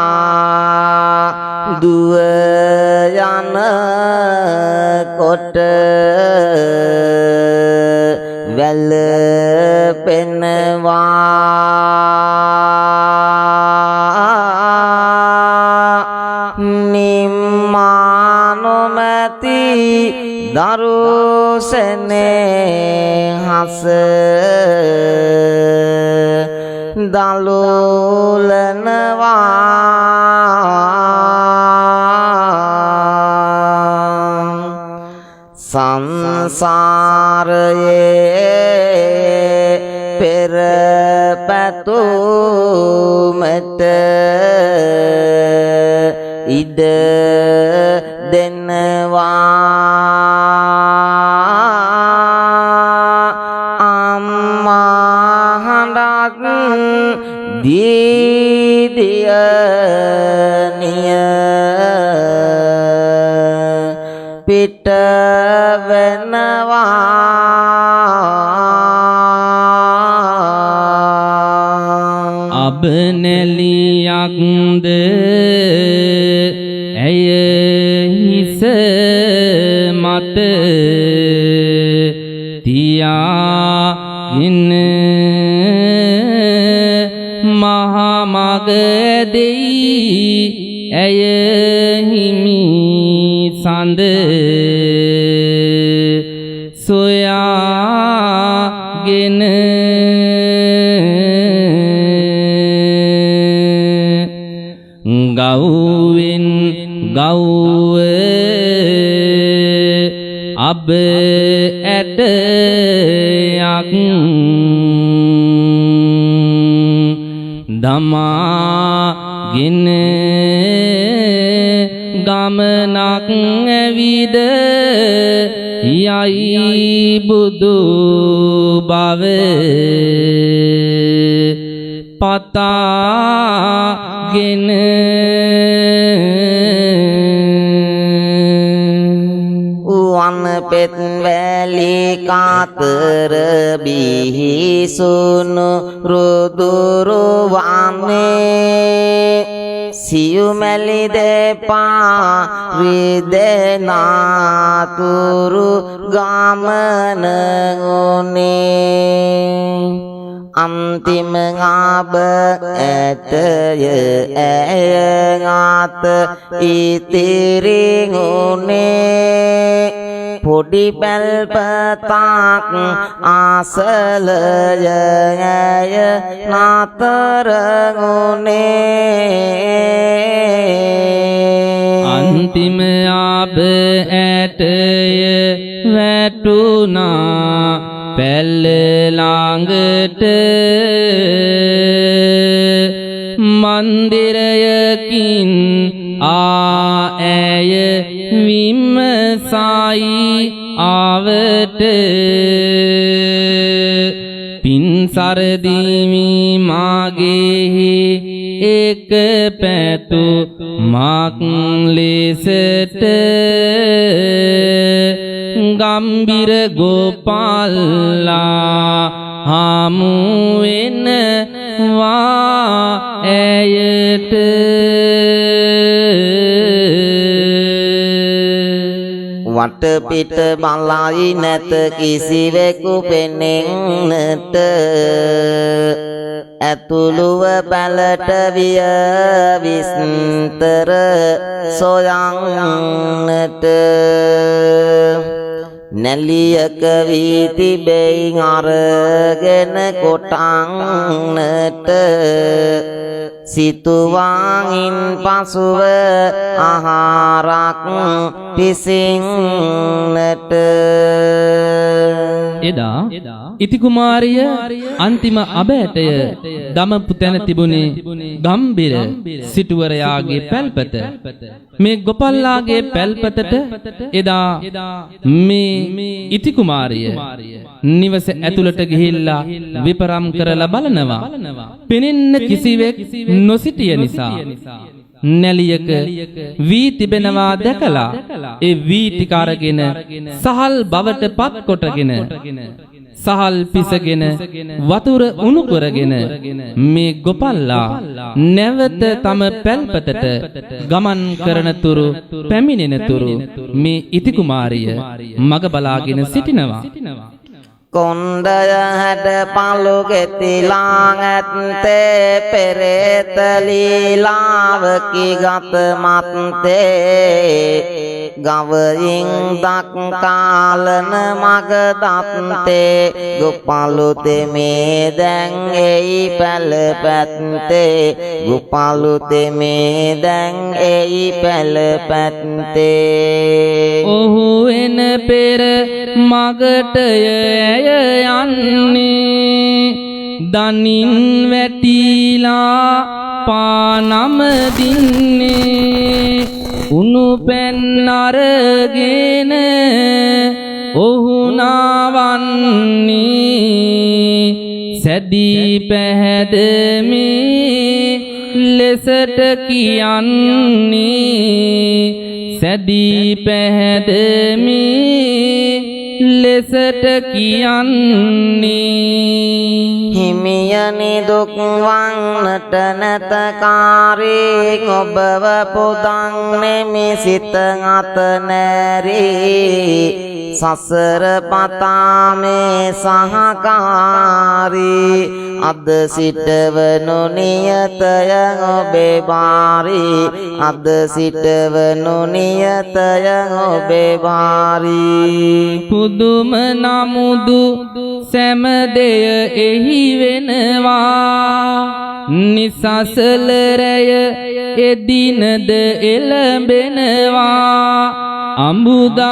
අම්මාගෙදා දුව යන කොට වැළපෙනවා නිම්මානොමැති දරුසනේ හස දලෝලනවා සංසාරයේ පෙර පැතුමට ඉඩ දෙනවා දීදියනිය පිට වෙනවා අබනැලියක්ද ඇය හිස මත තියාගෙන මහමග දෙයි ඇය හිමි සඳ සොයාගෙන ගව්වෙන් ගව්ව අබ ඇටයක් දමාගෙන ගමනක් ඇවිද යයි බුදු බව පතාගෙන වන පෙත් වැලි කාතර බිහිසුණු රුදුරු වන්නේ සියුමැලි දෙපා රිදෙනාතුරු ගමන උනේ අන්තිම ආබ ඇතය ඇය ආත ඉතිරි උනේ පොඩි පැල්පතක් ආසලය ඇය නතර උනේ අන්තිම ආබ ඇටය වැටුණා පැල්ල ළඟට මන්දිරයකින් ඇය විමසයි ආවට පින් සරදීමි මාගේ එක පැතු මක් ලෙසට ගම්බිර ගෝපාල්ලා හමු වෙනවා ඇයට වටපිට බලයි නැත කිසිවෙකු පෙනෙන්නට ඇතුළුව පැලට විය විස්තර සොයන්නට නැලියක වී තිබෙයි අරගෙන කොටන්නට සිතුවායින් පසුව ආහාරක් පිසින්නට එදා ඉති කුමාරිය අන්තිම අබෑටය දමපු තැන තිබුණේ ගම්බිර සිටුවරයාගේ පැල්පත මේ ගොපල්ලාගේ පැල්පතට එදා මේ ඉති කුමාරිය නිවස ඇතුළට ගිහිල්ලා විපරම් කරලා බලනවා පෙනෙන්න කිසිවෙක් නොසිටිය නිසා නැලියක වී තිබෙනවා දැකලා ඒ වී ටික අරගෙන සහල් බවට පත් කොටගෙන සහල් පිසගෙන වතුර උණු කරගෙන මේ ගොපල්ලා නැවත තම පැල්පතට ගමන් කරන තුරු පැමිණෙන තුරු මේ ඉති කුමාරිය මග බලාගෙන සිටිනවා කොණ්ඩය හැඩ පළු ගෙතිලා ඇත්තේ පෙරේත ලීලාවකි ගත මත්තේ ගවයින් දක් කාලන මග දත්තේ ගොපළු තෙමේ දැන් එයි පැල පැත්තේ ගොපළු තෙමේ දැන් එයි පැල පැත්තේ ඔහු එන පෙර මගටය යන්නේ දනින් වැටිලා පානම දින්නේ උණු පැන් අරගෙන ඔහු නාවන්නේ සැදී පැහැදමි ලෙසට කියන්නේ සැදී පැහැදමි ලෙසට කියන්නේ හිමියනි දුක් වන්නට නැත කාරේ ඔබව පුදන් නෙමි සිත අත නැරේ සසර පතාමේ සහකාරී අද සිටවනු නියතය ඔබේ බාරී අද සිටවනු නියතය ඔබේ බාරී පුදුම නමුදු සෑම දෙය එහි වෙනවා නිසසල රැය එදිනද එළඹෙනවා අඹුදරුවන්සේ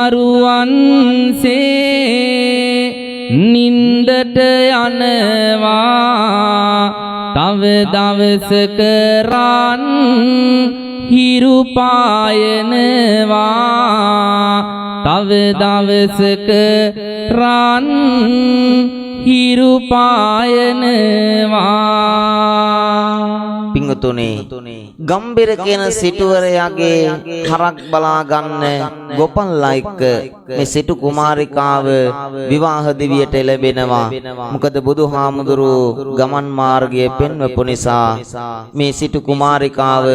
නින්දට යනවා තව දවසක රන් හිරු පායනවා තව දවසක රන් හිරු පායනවා පිංගුතුනි ගම්බිර කියන සිටුවරයාගේ හරක් බලා ගන්න ගොපල්ලා එක්ක මේ සිටු කුමාරිකාව විවාහ දිවියට ලැබෙනවා මොකද බුදුහාමුදුරුවෝ ගමන් මාර්ගය පෙන්වපු නිසා මේ සිටු කුමාරිකාව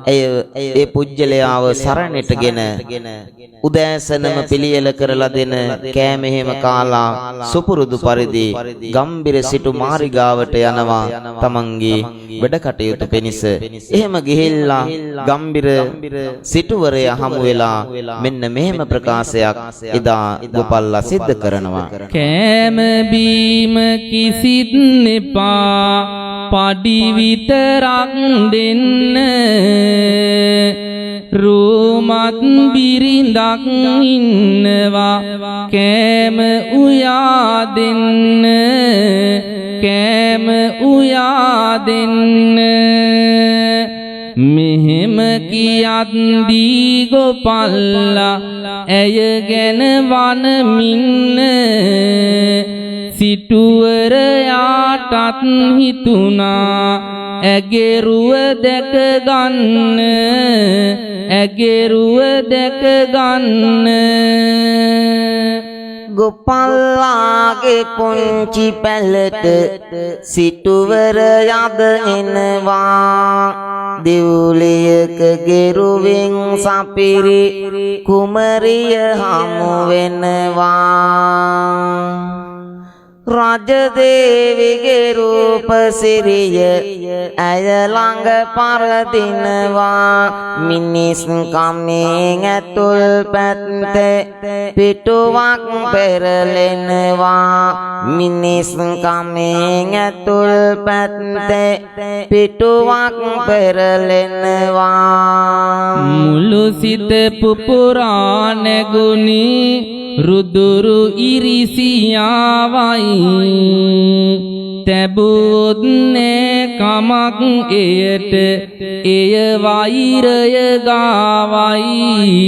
ඒ පුජ්‍යලයාව සරණටගෙන උදෑසනම පිළියෙල කරලා දෙන කෑම එහෙම කාලා සුපුරුදු පරිදි ගම්බිර සිටු මාරිගාවට යනවා තමන්ගේ වැඩ කටයුතු පිණිස එහෙම ගිහිල්ලා ගම්බිර සිටුවරයා හමු වෙලා මෙන්න මෙහෙම ප්‍රකාශයක් එදා ගෝපල්ලා සිද්ධ කරනවා කෑම බීම කිසිත් නෙපා පඩි විතරක් දෙන්න රූමත් බිරිඳක් ඉන්නවා කෑම උයා දෙන්න කෑම උයා දෙන්න මෙහෙම කියද්දී ගෝපල්ලා ඇය ගැන වනමින්න සිටුවරයාටත් හිතුණා ඇගෙරුව දැක ගන්න ඇගෙරුව දැක ගන්න ගෝපල්ලාගේ පුංචි පැලට සිටුවර යද එනවා දෙව්ලියක ගෙරුවෙන් සපිරි කුමරිය හමු වෙනවා රජදේවිගේ රූප සිරිය ඇය ළඟ පරදිනවා මිනිස් කමෙන් ඇතුල් පැත්තේ පිටුවක් පෙරලෙනවා මිනිස් කමෙන් ඇතුල් පැත්තේ පිටුවක් පෙරලෙනවා මුළු සිත පුපුරා නැගුණි රුදුරු ඉරිසියාවයි තැබුවොත් නෑ කමක් එයට එය වෛරය ගාවයි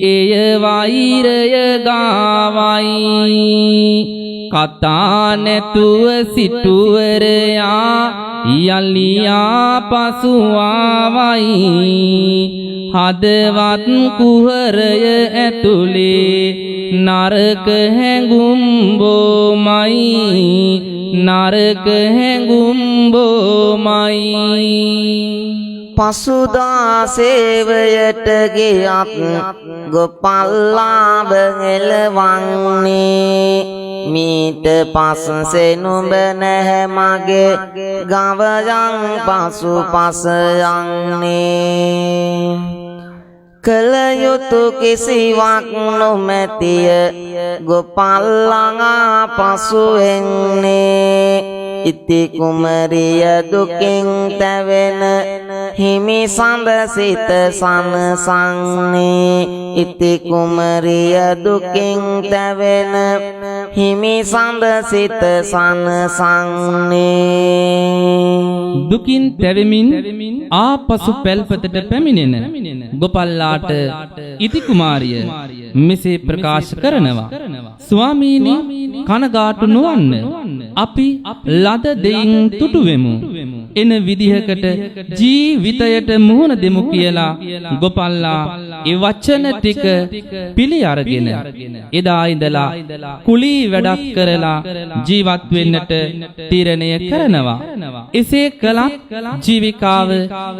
එය වෛරය ගාවයි කතා නැතුව සිටුවරයා යලියා පසුවාවයි හදවත් කුහරය ඇතුලේ නරක හැඟුම් බොමයි නරක හැඟුම් බොමයි පසුදා සේවයට ගියත් ගෝපල්ලාව එළවන්නේ මීට පස්සේ නුඹ නැහැ මගේ ගවයන් පසු පස යන්නේ කල යුතු කිසිවක් නොමැතිය ගෝපල්ලා පසු එන්නේ ඉති කුමරිය දුකින් තැවෙන හිමි සඳ සිත සනසන්නේ ඉති කුමරිය දුකින් තැවෙන හිමි සඳ සිත සනසන්නේ දුකින් තැවෙමින් ආපසු පැල්පතට පැමිණෙන ගෝපල්ලාට ඉති කුමාරිය මෙසේ ප්‍රකාශ කරනවා ස්වාමීනි කනගාටු නොවන්න අපි ලද දෙයින් තුටු වෙමු. එන විදිහකට ජීවිතයට මුහුණ දෙමු කියලා ගෝපල්ලා ඒ වචන ටික පිළි අරගෙන එදා ඉඳලා කුලී වැඩක් කරලා ජීවත් වෙන්නට තීරණය කරනවා. එසේ කළත් ජීවිකාව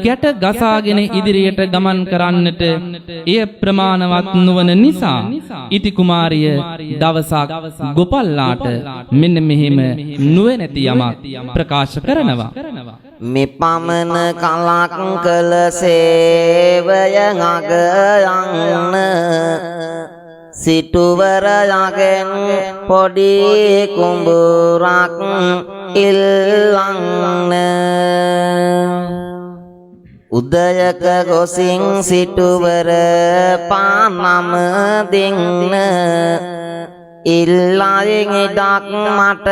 ගැට ගසාගෙන ඉදිරියට ගමන් කරන්නට එය ප්‍රමාණවත් නොවන නිසා ඉටි කුමාරිය දවසක් ගෝපල්ලාට මෙන්න මෙහිම නුවණැති යමක් ප්‍රකාශ කරනවා. මෙපමණ කලක් කළ සේවය අග යන්න සිටුවරයාගෙන් පොඩි කුඹුරක් ඉල්ලන්න උදයක ගොසින් සිටුවර පානම දෙන්න ඉල්ලායෙන් ඉඩක් මට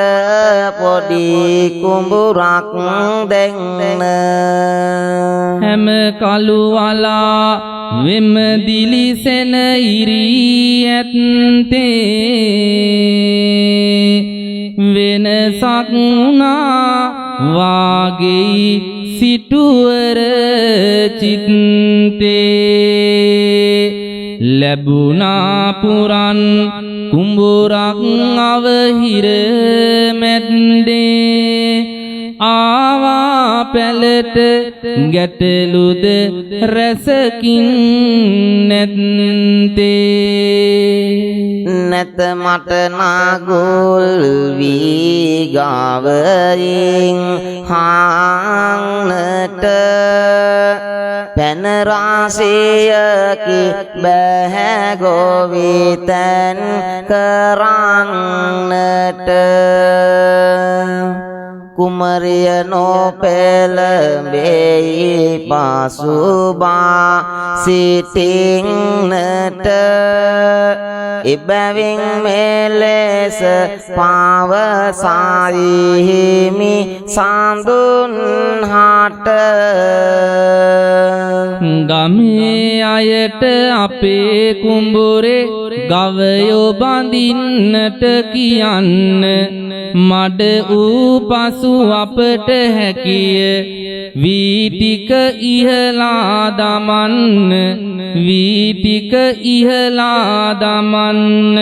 පොඩි කුඹුරක් දෙන්න හැම කළු වලා වෙම දිලිසෙන ඉරි ඇත්තේ වෙනසක් වුණා වාගේ සිටුවර චිත්තේ ලැබුණා පුරන් කුඹුරක් අවහිර මැද්දේ ආවා පැලට ගැටලුද රැසකින් නැත්තේ නැත මට නාගුල් වී ගාවරින් හාන්නට පැන රාශියකි බැහැ ගෝවිතන් කරන්නට කුමරිය නොපෙළඹෙයි පසුබා සිටින්නට එබැවින් මෙලෙස පවසයි හිමි සඳුන් හට ගමේ අයට අපේ කුඹුරේ ගවයෝ බඳින්නට කියන්න මඩ වූ පසු අපට හැකිය වීටික ඉහලා දමන්න වීටික ඉහලා දමන්න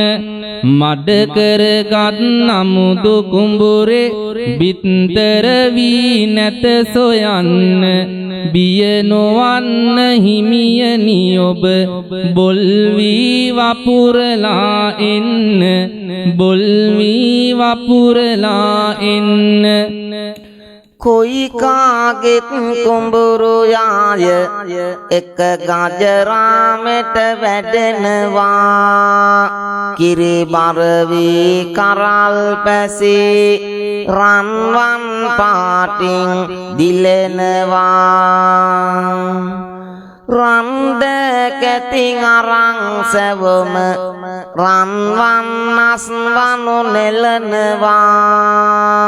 මඩ කරගත් නමුදු කුඹුරේ බිත්තර වී නැත සොයන්න බිය නොවන්න හිමියනි ඔබ බොල් වී වපුරලා එන්න බොල් වී වපුරලා එන්න කොයි කාගෙත් කුඹුරු යාය එක ගජරාමෙට වැඩෙනවා කිරි බර වී කරල් පැසී රන්වන් පාටින් දිලෙනවා රන්ද කැතින් අරන් සැවම රන්වන් නස්වනු නෙලනවා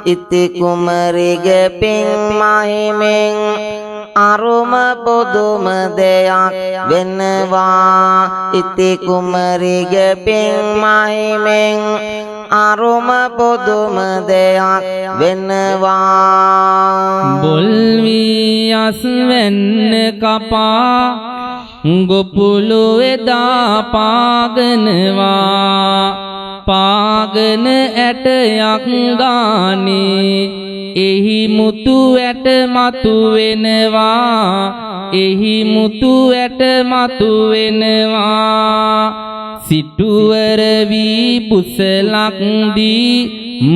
ඉති කුමරිගේ පින් මහිමෙන් අරුම පොදුම දෙයක් වෙනවා ඉති කුමරිගේ පින් මහිමෙන් අරුම පොදුම දෙයක් වෙනවා බොල් වී යස් වෙන්න කපා ගොපුළු එදා පාගනවා පාගන ඇටයක් ගානේ එහි මුතු ඇට මතු වෙනවා එහි මුතු ඇට මතු වෙනවා සිටුවර වී පුසලක් දී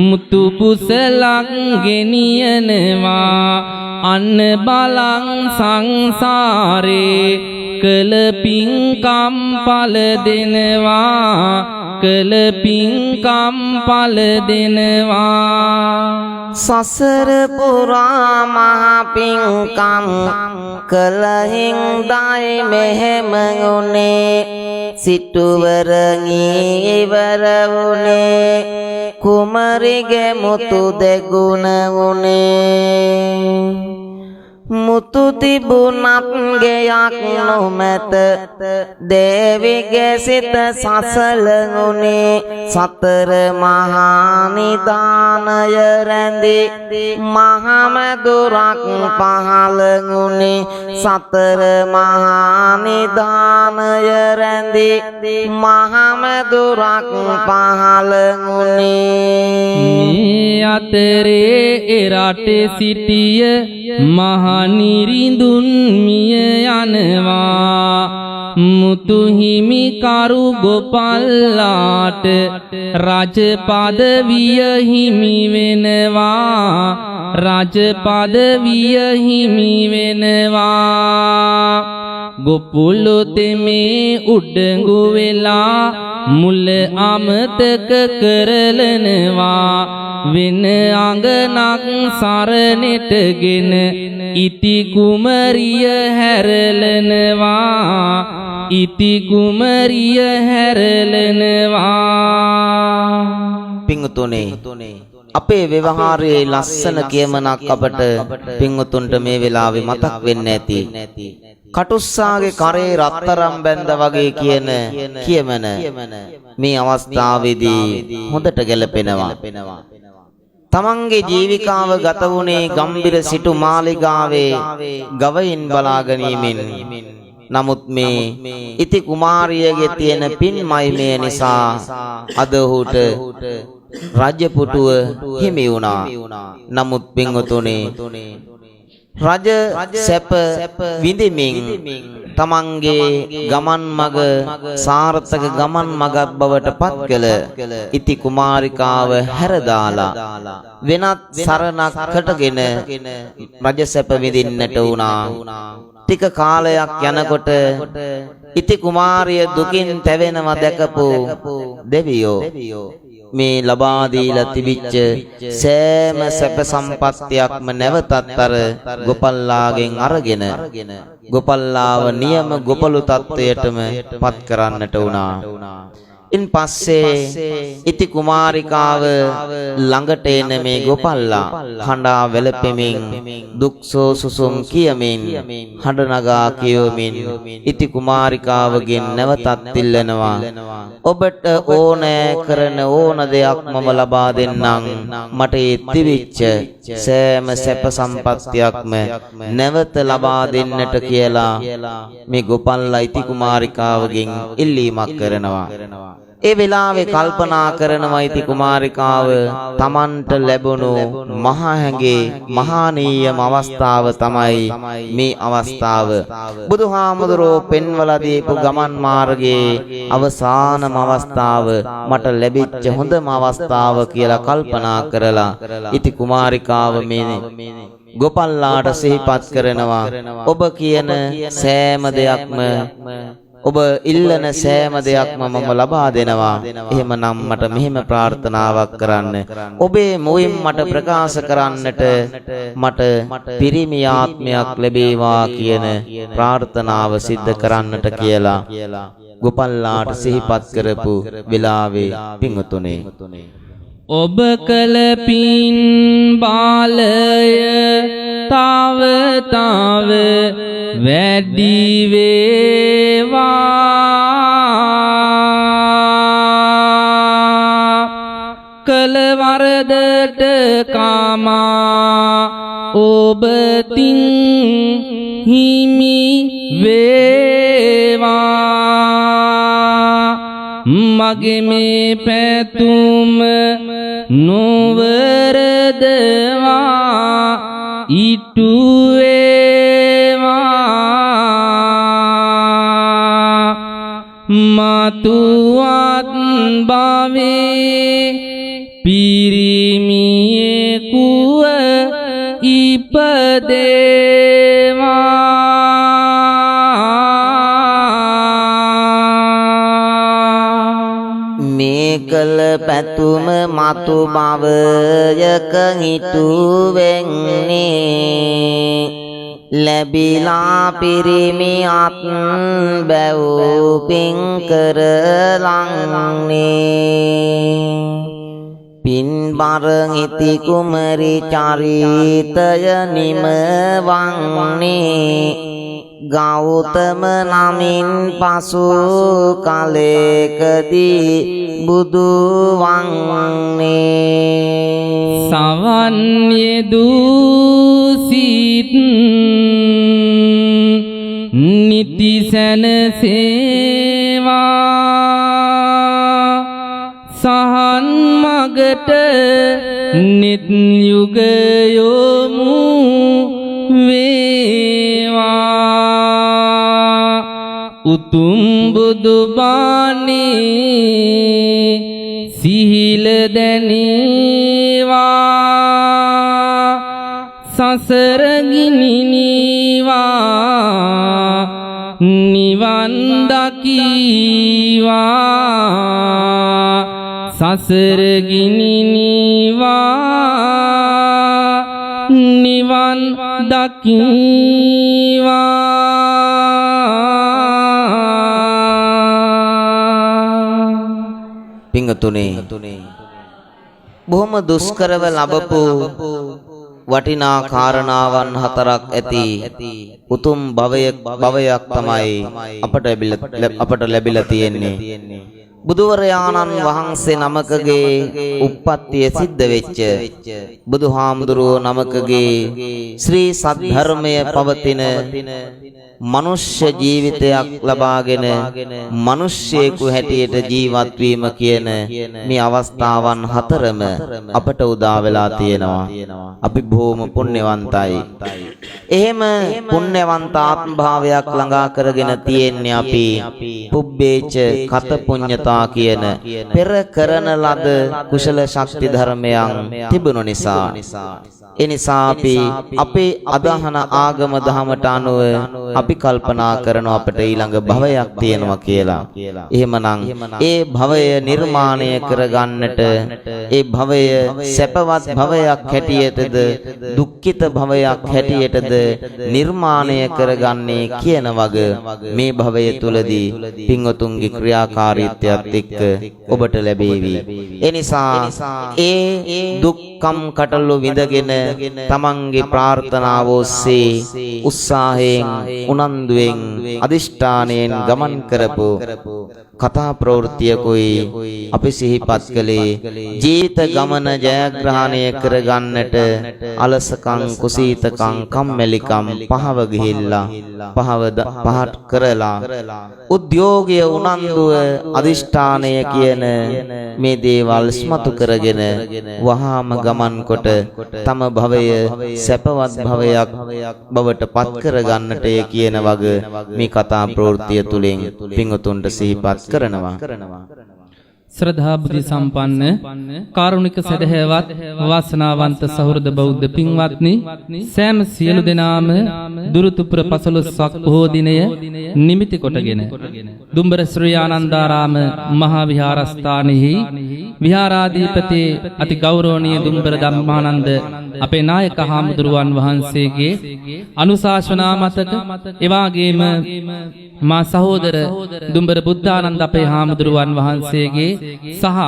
මුතු පුසලක් ගෙනියනවා අන්න බලං සංසාරේ කළ පින්කම් පල දෙනවා කළ පින්කම් පල දෙනවා සසර පුරා මහ පින්කම් කළ හින්දායි මෙහෙම උනේ සිටුවර ඉවර වුනේ කුමරිගේ මුතු දෙගුණ උනේ මුතු තිබුණත් ගෙයක් නොමැත දේවිගේ සිත සසල උනේ සතර මහා නිදානය රැඳි මහමෙදුරක් පහළ ගුණේ සතර මහා නිදානය රැඳි මහමෙදුරක් පහළ ගුණේ මේ අතරේ එරටේ සිටිය මහනිරිඳුන් මිය යනවා මුතු හිමි කරු ගෝපල්ලාට රජ පදවිය හිමි වෙනවා රජ පදවිය හිමි වෙනවා ගොපුළු තෙමේ උඩඟු වෙලා මුල අමතක කරලනවා වෙන අඟනක් සරණෙටගෙන ඉති කුමරිය හැරලනවා ඉති කුමරිය හැරලනවා පිංගුතුනේ අපේ ව්‍යවහාරයේ ලස්සන කියමනක් අපට පිංගුතුන්ට මේ වෙලාවේ මතක් වෙන්න ඇති කටුස්සාගේ කරේ රත්තරම් බැඳ වගේ කියන කියමන මේ අවස්ථාවේදී හොඳට ගැලපෙනවා තමන්ගේ ජීවිකාව ගත වුණේ ගම්බිර සිටු මාලිගාවේ ගවයින් බලා ගැනීමෙන් නමුත් මේ ඉති කුමාරියගේ තියෙන පින් මහිමය නිසා අද ඔහුට රජපුටුව හිමි වුණා නමුත් පින්වතුනි රජ සැප විඳිමින් තමන්ගේ ගමන් මග සාර්ථක ගමන් මගක් බවට පත් කළ ඉති කුමාරිකාව හැරදාලා වෙනත් සරණක් කටගෙන රජ සැප විඳින්නට වුණා ටික කාලයක් යනකොට ඉති කුමාරිය දුකින් තැවෙනව දැකපු දෙවියෝ මේ ලබා දීලා තිබිච්ච සෑම සැප සම්පත්තියක්ම නැවතත් අර ගෝපල්ලාගෙන් අරගෙන ගෝපල්ලාව නියම ගෝපලු තත්වයටම පත් කරන්නට වුණා. ඉන් පස්සේ ඉති කුමාරිකාව ළඟට එන මේ ගෝපල්ලා හඬා වැළපෙමින් දුක්සෝ සුසුම් කියමින් හඬ නගා කියමින් ඉති කුමාරිකාවගෙන් නැවතත් ඉල්ලනවා ඔබට ඕනෑ කරන ඕන දෙයක් මම ලබා දෙන්නම් මට ඒ තිබිච්ච සෑම සැප සම්පත්තියක්ම නැවත ලබා දෙන්නට කියලා මේ ගෝපල්ලා ඉති කුමාරිකාවගෙන් ඉල්ලීමක් කරනවා ඒ වෙලාවේ කල්පනා කරනවා ඉති කුමාරිකාව තමන්ට ලැබුණු මහා හැඟේ මහානීයම අවස්ථාව තමයි මේ අවස්ථාව බුදුහාමුදුරෝ පෙන්වලා දීපු ගමන් මාර්ගයේ අවසානම අවස්ථාව මට ලැබිච්ච හොඳම අවස්ථාව කියලා කල්පනා කරලා ඉති කුමාරිකාව මේ ගෝපල්ලාට සිහිපත් කරනවා ඔබ කියන සෑම දෙයක්ම ඔබ ඉල්ලන සෑම දෙයක්ම මම ලබා දෙනවා එහෙමනම් මට මෙහෙම ප්‍රාර්ථනාවක් කරන්න ඔබේ මුවින් මට ප්‍රකාශ කරන්නට මට පිරිමි ආත්මයක් ලැබේවා කියන ප්‍රාර්ථනාව සිද්ධ කරන්නට කියලා ගෝපල්ලාට සිහිපත් කරපු වෙලාවේ පිංගුතුනේ ඔබ කල පින් බාලය තාව තාව වැඩි වේවා කල වරදට කාමා ඔබ තින් හිමි වේවා මගේ මේ පැතුම නොවරදවා ඉටු වේවා මතුවත් භවයේ පිරිමියෙකුව ඉපදේවා කළ පැතුම මතු භවයක හිටුවෙන්නේ ලැබිලා පිරිමියත් බැව් පින් කරලන්නේ පින් බර ඉති කුමරි චරිතය නිමවන්නේ ගෞතම නමින් පසු කලෙකදී බුදු වන්නේ සවන් යෙදූසිත නිති සැනසේවා සහන් මගට නිත් යුග යොමු වේවා උතුම් බුදු බණේ සිහිල දැනේවා සසර ගිනි නිවා නිවන් දකීවා සසර ගිනි නිවා නිවන් දකීවා පිංගතුනේ බොහොම දුෂ්කරව ලැබපු වටිනා කාරණාවන් හතරක් ඇති උතුම් භවයක් තමයි අපට ලැබිලා තියෙන්නේ. බුදුවරයාණන් වහන්සේ නමකගේ උප්පත්තිය සිද්ධ වෙච්ච බුදුහාමුදුරුවෝ නමකගේ ශ්‍රී සද්ධර්මය පවතින මනුෂ්‍ය ජීවිතයක් ලබාගෙන මිනිස්සෙකු හැටියට ජීවත් වීම කියන මේ අවස්ථාවන් හතරම අපට උදා වෙලා තියෙනවා. අපි බොහොම පුණ්‍යවන්තයි. එහෙම පුණ්‍යවන්ත ආත්ම භාවයක් ළඟා කරගෙන තියෙන්නේ අපි පුබ්බේච කත පුඤ්ඤතා කියන පෙර කරන ලද කුසල ශක්ති ධර්මයන් තිබුණු නිසා එනිසා අපි අපේ අදහන ආගම දහමට අනුව අපි කල්පනා කරනවා අපිට ඊළඟ භවයක් තියෙනවා කියලා. එහෙමනම් ඒ භවය නිර්මාණය කරගන්නට ඒ භවය සැපවත් භවයක් හැටියටද දුක්ඛිත භවයක් හැටියටද නිර්මාණය කරගන්නේ කියන වග මේ භවය තුලදී පින්වතුන්ගේ ක්‍රියාකාරීත්වයත් එක්ක ඔබට ලැබේවි. එනිසා ඒ දුක්ඛම් කටළු විඳගෙන තමන්ගේ ප්‍රාර්ථනාව ඔස්සේ උත්සාහයෙන් උනන්දුවෙන් අදිෂ්ඨානයෙන් ගමන් කරපු කතා ප්‍රවෘත්තියකුයි අපි සිහිපත් කළේ. ජීවිත ගමන ජයග්‍රහණය කරගන්නට අලසකම් කුසීතකම් කම්මැලිකම් පහව ගිහිල්ලා පහත් කරලා උද්‍යෝගය උනන්දුව අදිෂ්ඨානය කියන මේ දේවල් ස්මතු කරගෙන වහාම ගමන් කොට තම භවය සැපවත් භවයක් බවට පත් කරගන්නට කියන වග මේ කතා ප්‍රවෘත්තිය තුලින් පින්වතුන්ට සිහිපත් කරනවා. ශ්‍රද්ධා බුද්ධ සම්පන්න කාරුණික සදහැවත් වාසනාවන්ත සහෘද බෞද්ධ පින්වත්නි, සෑම සියලු දෙනාම දුරුතුපුර 15ක් බොහෝ දිනය නිමිති කොටගෙන දුම්බර ශ්‍රී ආනන්දාරාම මහා විහාරස්ථානෙහි විහාරාධිපති අති ගෞරවනීය දුම්බර ධම්මානන්ද අපේ නායක හාමුදුරුවන් වහන්සේගේ අනුශාසනා මතක එවාගේම මා සහෝදර දුම්බර බුද්ධානන්ද අපේ හාමුදුරුවන් වහන්සේගේ සහ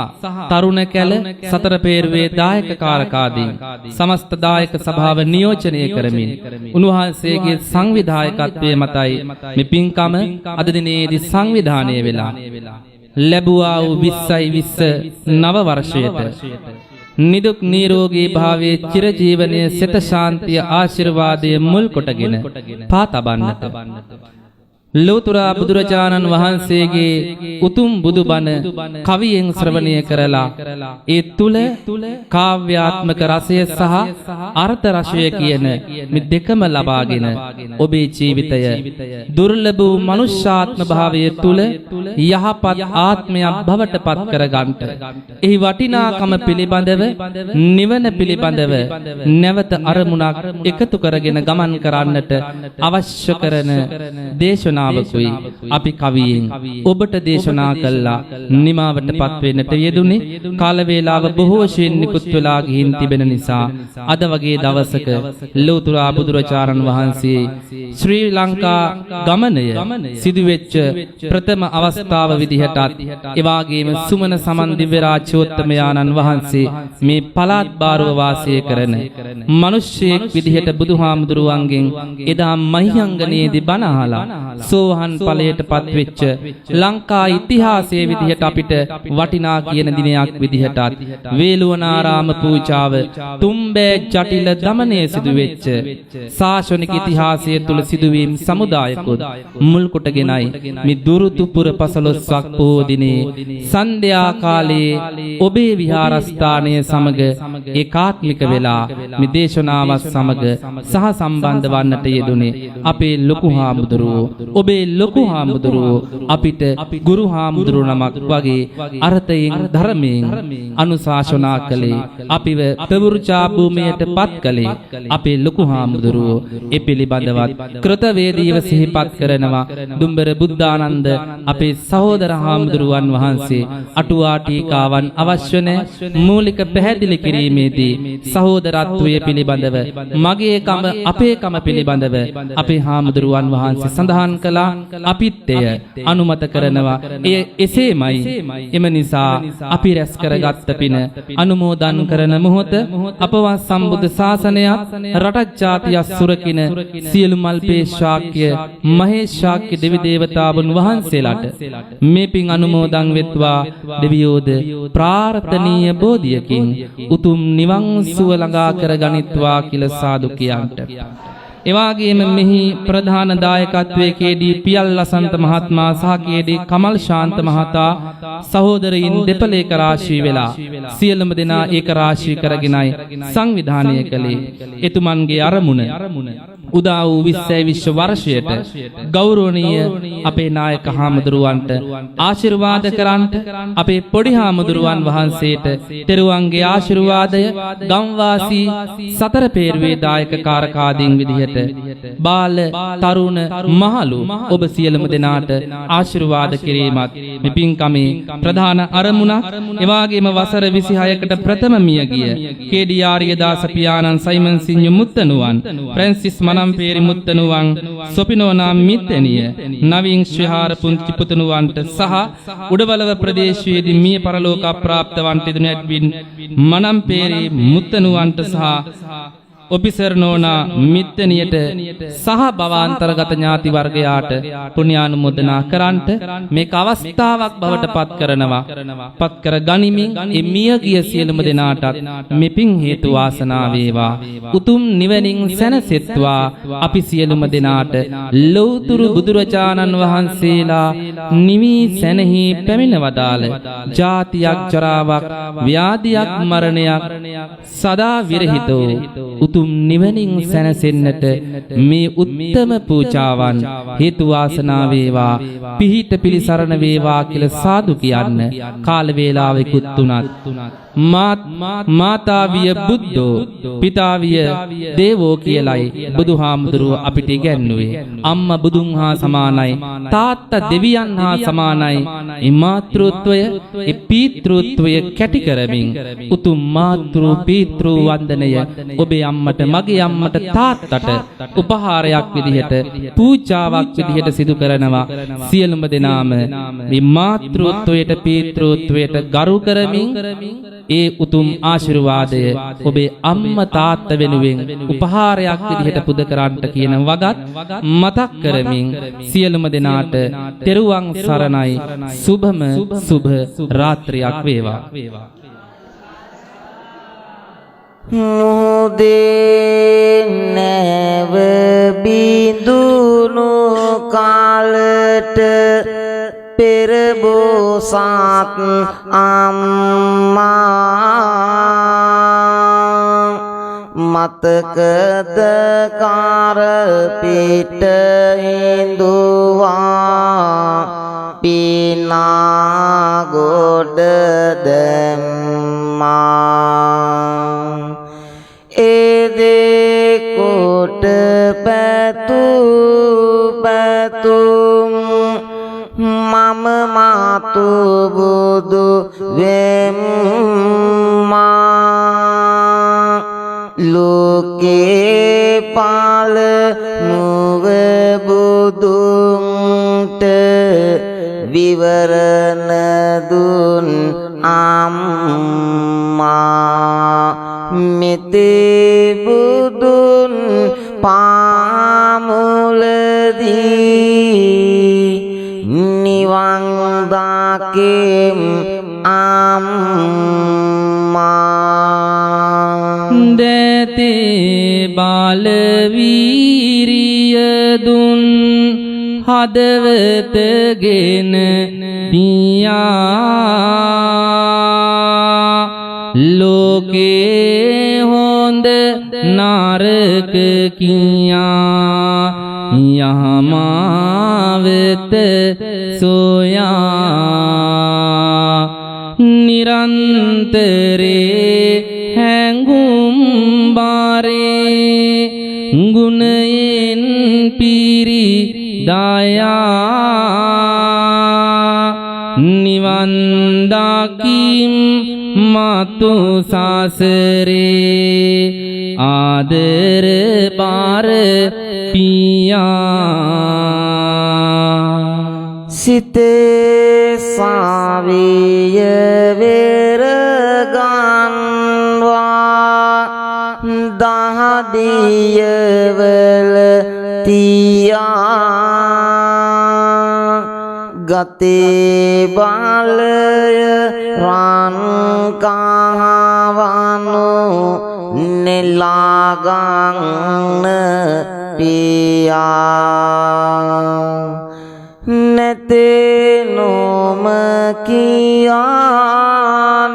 තරුණ කැල සතර පේරුවේ දායක කාරකාදීන් සමස්ත දායක සභාව නියෝජනය කරමින් උන්වහන්සේගේ සංවිධායකත්වයේ මතයි මේ පින්කම අද දිනේදී සංවිධානය වෙලා ලැබුවා වූ 2020 නව වර්ෂයට නිදුක් නිරෝගී භාවයේ චිරජීවනයේ සිත ශාන්තිය ආශිර්වාදයේ මුල් කොටගෙන පාතබන්නට ලෝතුරා බුදුරජාණන් වහන්සේගේ උතුම් බුදුබණ කවියෙන් ශ්‍රවණය කරලා ඒ තුල කාව්‍යාත්මක රසය සහ අර්ථ රසය කියන මේ දෙකම ලබාගෙන ඔබේ ජීවිතය දුර්ලභ වූ මනුෂ්‍යාත්ම භාවය තුල යහපත් ආත්මයක් බවට පත් කරගන්නට එහි වටිනාකම පිළිබඳව නිවන පිළිබඳව නැවත අරමුණක් එකතු කරගෙන ගමන් කරන්නට අවශ්‍ය කරන දේශනා අපි කවියෙන් ඔබට දේශනා කළා නිමාවටපත් වෙන්නට යෙදුනේ. කාල වේලාව බොහෝ වශයෙන් නිකුත් වෙලා ගිහින් තිබෙන නිසා අද වගේ දවසක ලෝතුරා බුදුරජාණන් වහන්සේ ශ්‍රී ලංකා ගමනය සිදුවෙච්ච ප්‍රථම අවස්ථාව විදිහටත් එවාගේම සුමන සමන් දිව්‍ය රාජ්‍යෝත්තමයාණන් වහන්සේ මේ පළාත් බාරව වාසය කරන මිනිස්සෙක් විදිහට බුදුහාමුදුරුවන්ගෙන් එදා මහියංගනයේදී බණ අහලා සෝහන් ඵලයට පත්වෙච්ච ලංකා ඉතිහාසයේ විදිහට අපිට වටිනා කියන දිනයක් විදිහටත් වේළුවනාරාම පූජාව තුම්බෑ ජටිල දමනය සිදු වෙච්ච ශාසනික ඉතිහාසය තුල සිදුවීම් සමුදායකුත් මුල් කොටගෙනයි මේ දුරුතුපුර පසළොස්වක් පොහෝ දිනේ සන්ධ්‍යා කාලයේ ඔබේ විහාරස්ථානය සමග ඒකාත්මික වෙලා මේ දේශනාවත් සමග සහ සම්බන්ධ වන්නට යෙදුනේ අපේ ලොකු හාමුදුරුවෝ. ඔබේ ලොකු හාමුදුරුවෝ අපිට ගුරු හාමුදුරුව නමක් වගේ අර්ථයෙන් ධර්මයෙන් අනුශාසනා කළේ, අපිව ප්‍රවෘජා භූමියට පත් කළේ අපේ ලොකු හාමුදුරුවෝ. ඒ පිළිබඳවත් කෘතවේදීව සිහිපත් කරනවා දුම්බර බුද්ධානන්ද අපේ සහෝදර හාමුදුරුවන් වහන්සේ අටුවා ටීකාවන් අවශ්‍ය නැහැ. මූලික පැහැදිලි කිරීමේදී සහෝදරත්වය පිළිබඳව මගේ කම අපේ කම පිළිබඳව අපේ හාමුදුරුවන් වහන්සේ සඳහන් කළා. අපිත් එය අනුමත කරනවා. එය එසේමයි. එම නිසා අපි රැස් කරගත් පින අනුමෝදන් කරන මොහොත අපවත් සම්බුද්ධ ශාසනයත් රටත් ජාතියක් සුරකින සියලු මල්පේ ශාක්‍ය මහේශාක්‍ය දෙවි දේවතාවුන් වහන්සේලාට මේ පින් අනුමෝදන් වෙත්වා. දෙවියෝද ප්‍රාර්ථනීය බෝධියකින් උතුම් නිවන් සුව ළඟා කර ගනිත්වා කියලා සාදු කියන්ට. එවාගේම මෙහි ප්‍රධාන දායකත්වයේ කේඩී පියල් ලසන්ත මහත්මයා සහ කේඩී කමල් ශාන්ත මහතා සහෝදරයින් දෙපළේක රාශී වෙලා සියලුම දෙනා ඒක රාශී කරගෙනයි සංවිධානය කළේ. එතුමන්ගේ අරමුණ උදා වූ 20 වර්ෂයට ගෞරවනීය අපේ නායක හාමුදුරුවන්ට ආශිර්වාද කරන්ට, අපේ පොඩි හාමුදුරුවන් වහන්සේට තෙරුවන්ගේ ආශිර්වාදය, ගම්වාසී සතර පේරුවේ දායක කාරකාදීන් විදිහට බාල තරුණ මහලු ඔබ සියලුම දෙනාට ආශිර්වාද කිරීමත් මේ පින්කමේ ප්‍රධාන අරමුණක්. එවාගේම වසර 26කට ප්‍රථම මිය ගිය කේඩී ආර්යදාස පියාණන් සයිමන් සිඤ්ඤු මුත්තනුවන්, ෆ්‍රැන්සිස් මනම්පේරි මුත්තනුවන්, සොපිනෝනා මිත්තනිය, නවීන් ශ්‍රීහාර පුංචි පුතණුවන්ට සහ උඩවලව ප්‍රදේශයේදී මිය පරලෝක අප්‍රාප්ත වන්ට ඉදුණු ඇඩ්වින් මනම්පේරි මුත්තනුවන්ට සහ ඔපිසර් නෝනා මිත්තනියට සහ භවාන්තරගත ඥාති වර්ගයාට පුණ්‍යානුමෝදනා කරන්ට මේක අවස්ථාවක් බවට පත් කරනවා. පත් කර ගනිමින් මිය ගිය සියලුම දෙනාටත් මේ පින් හේතු වාසනා වේවා. උතුම් නිවනින් සැනසෙත්වා. අපි සියලුම දෙනාට ලෞතුරු බුදුරජාණන් වහන්සේලා නිවි සැනහි පැමිණ වදාළ ජාතියක් ජරාවක් ව්‍යාධියක් මරණයක් සදා විරහිතෝ උතුම් නිවනින් සැනසෙන්නට මේ උත්තම පූජාවන් හේතු වාසනා වේවා. පිහිට පිළිසරණ වේවා කියලා සාදු කියන්න කාල වේලාවෙකුත් තුනත් මාතාවිය බුද්ධෝ පිතාවිය දේවෝ කියලයි බුදුහාමුදුරුව අපිට ඉගැන්නුවේ. අම්මා බුදුන් හා සමානයි, තාත්තා දෙවියන් හා සමානයි. මේ මාතෘත්වය, මේ පීතෘත්වය කැටි කරමින් උතුම් මාතෘ පීතෘ වන්දනය ඔබේ අම්මට, මගේ අම්මට, තාත්තට උපහාරයක් විදිහට, පූජාවක් විදිහට සිදු කරනවා. සියලුම දෙනාම මේ මාතෘත්වයට පීතෘත්වයට ගරු කරමින් ඒ උතුම් ආශිර්වාදය ඔබේ අම්මා තාත්තා වෙනුවෙන් උපහාරයක් විදිහට පුද කරන්නට කියන වගත් මතක් කරමින් සියලුම දෙනාට තෙරුවන් සරණයි. සුභම සුභ රාත්‍රියක් වේවා. මුදේ නැව බිඳුණු කාලට පෙර බෝසත් අම්මා මතකද කාර පිට ඉඳුවා පිනා ගොඩ දැම්මා. එදේ කොට පැතුම් මම මාතු බුදු වෙම්මා. ලෝකේ පාල නුව බුදුන්ට විවරණ දුන් අම්මා. මෙතේ බුදුන් පාමුලදී දාකෙම් අම්මා දේතේ බාලවීරිය දුන් හදවතගෙන දියා ලෝකේ හොඳ නරක කියා යහමාවෙත සොයා නිරන්තරේ හැඟුම් බාරේ ගුණයෙන් පිරි දයා නිවන් දකිම් මතු සසරේ ආදර බාර පියා සිතේ සාවිය වෙරගන්වා දහදියවල තියා ගතේ බලය රන් කහවනු නෙලාගන්න පියා නැතේ නොම කියා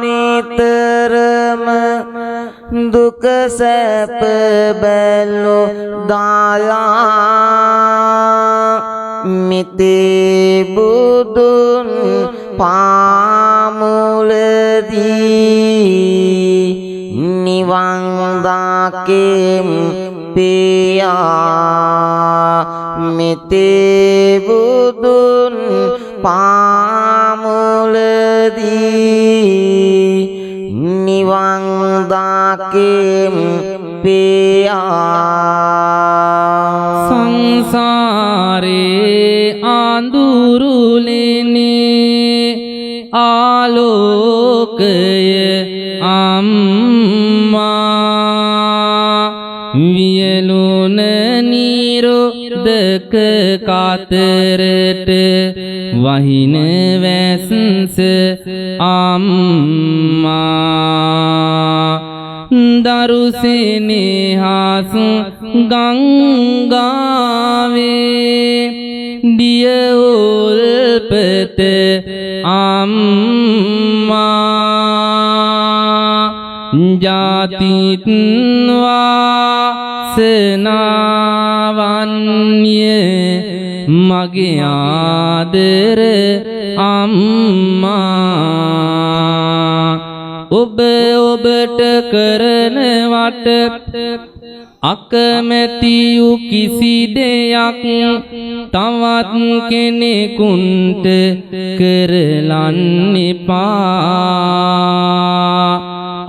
නිතරම දුක සැප බැලෝ දාලා මිතේ බුදුන් පාමුලදී නිවන් දාකෙම් පියා මිතේ බුදුන් පාමුලදී නිවන් දාකෙම් පියා සංසාරේ අඳුරුලෙනේ ආලෝකය අම්මා වියලුන නිරෝධක කාතරට වහින වැස්ස අම්මා දරුසෙනේ හාසු ගංගාවේ දිය උල්පත අම්මා ජාතිත් වාසනාවන්‍ය මගේ ආදර අම්මා ඔබ ඔබට කරනවට අකමැති වූ කිසි දෙයක් තවත් කෙනෙකුට කරලන්න එපා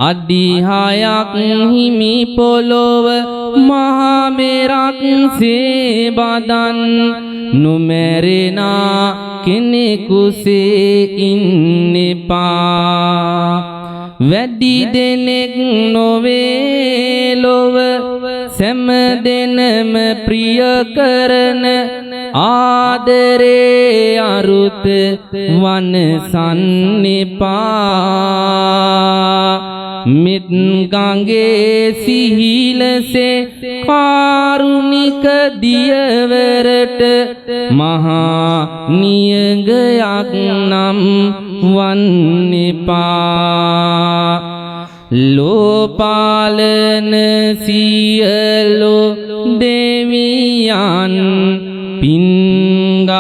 අධිහයක් හිමි පොළොව මහා මෙරක් සේ බදන් නොමැරෙනා කෙනෙකුසේ ඉන්න එපා වැඩි දෙනෙක් නොවේ ලොව සෑම දෙනම ප්‍රිය කරන ආදරේ අරුත වනසන්න එපා මිත් ගංගේ සිහිලසේ කාරුණික දියවරට මහා නියඟයක් නම් වන්න එපා ලෝපාලන සියලු දෙවියන් පින්ගන්න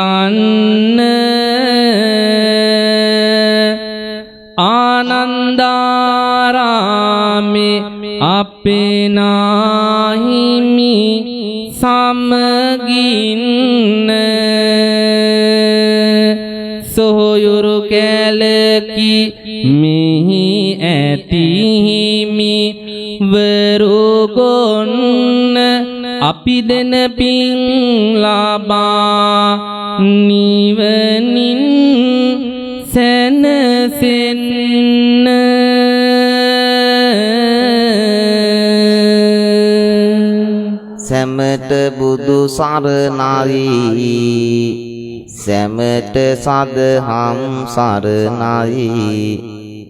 ආනන්දාරාමේ අපේ නාහිමි සමගින්න සොහොයුරු කැලකි මෙහි ඇතිහිමි වරුගොන්න අපි දෙන පින් ලබා නිවනින් සැනසෙන්න සැමට බුදු සරණයි සැමට සදහම් සරණයි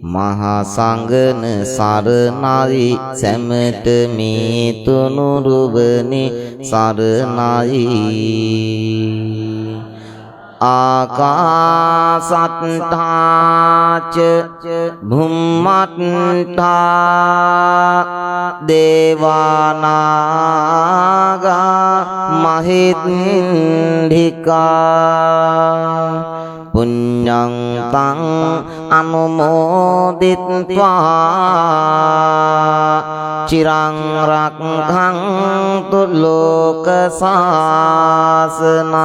මහා සංඝන සරණයි සැමට මේ තුනුරුවනි සරණයි ආකාසත්තාච භුම්මත්තා දේවානාගා මහින්దికා පුඤ්ඤං තං අනුමෝදිත්වා චිරං රක්ඛන්තු ලෝක සාසනං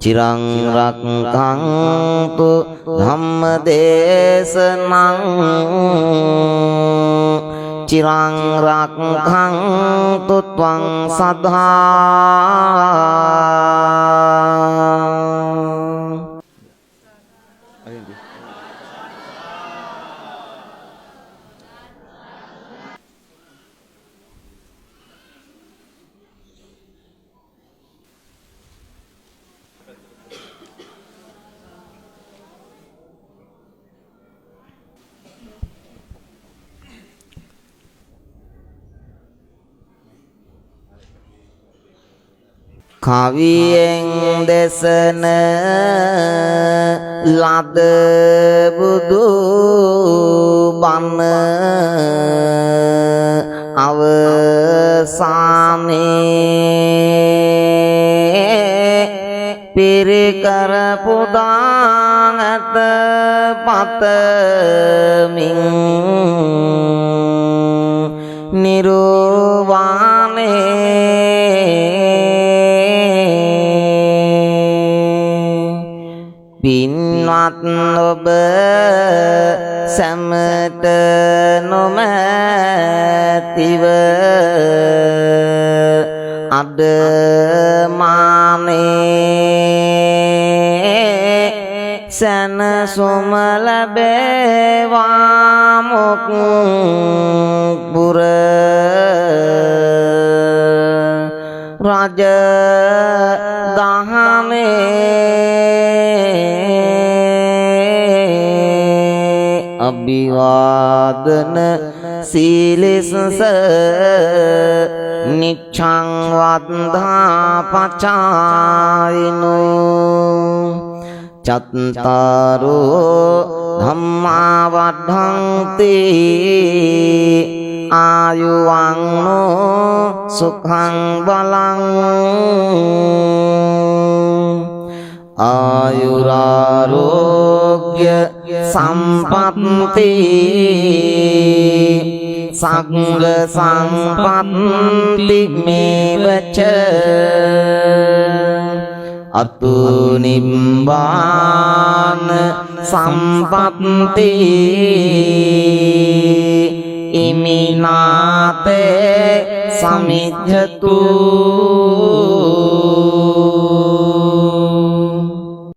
චිරං රක්ඛන්තු ධම්ම දේශනං චිරං රක්ඛන්තු ත්වං සදා කවියෙන් දෙසන ලද බුදු බණ අවසානයේ පිරිකර පුදාගත පතමින් පින්වත් ඔබ සැමට නොමැතිව අද මානේ සැනසුම ලැබේවා මොක් පුර රජ අභිවාදන සීලස නිච්ඡං වද්ධා පචායිනෝ චත්තාරෝ ධම්මා වද්ධන්ති ආයුවන්නෝ සුඛං බලං ආයුරාරෝග්‍ය සම්පත්ති සංඝ සම්පත්ති මේවච අතු නිබ්බාන සම්පත්ති ඉමිනාතේ සමිජ්ජතු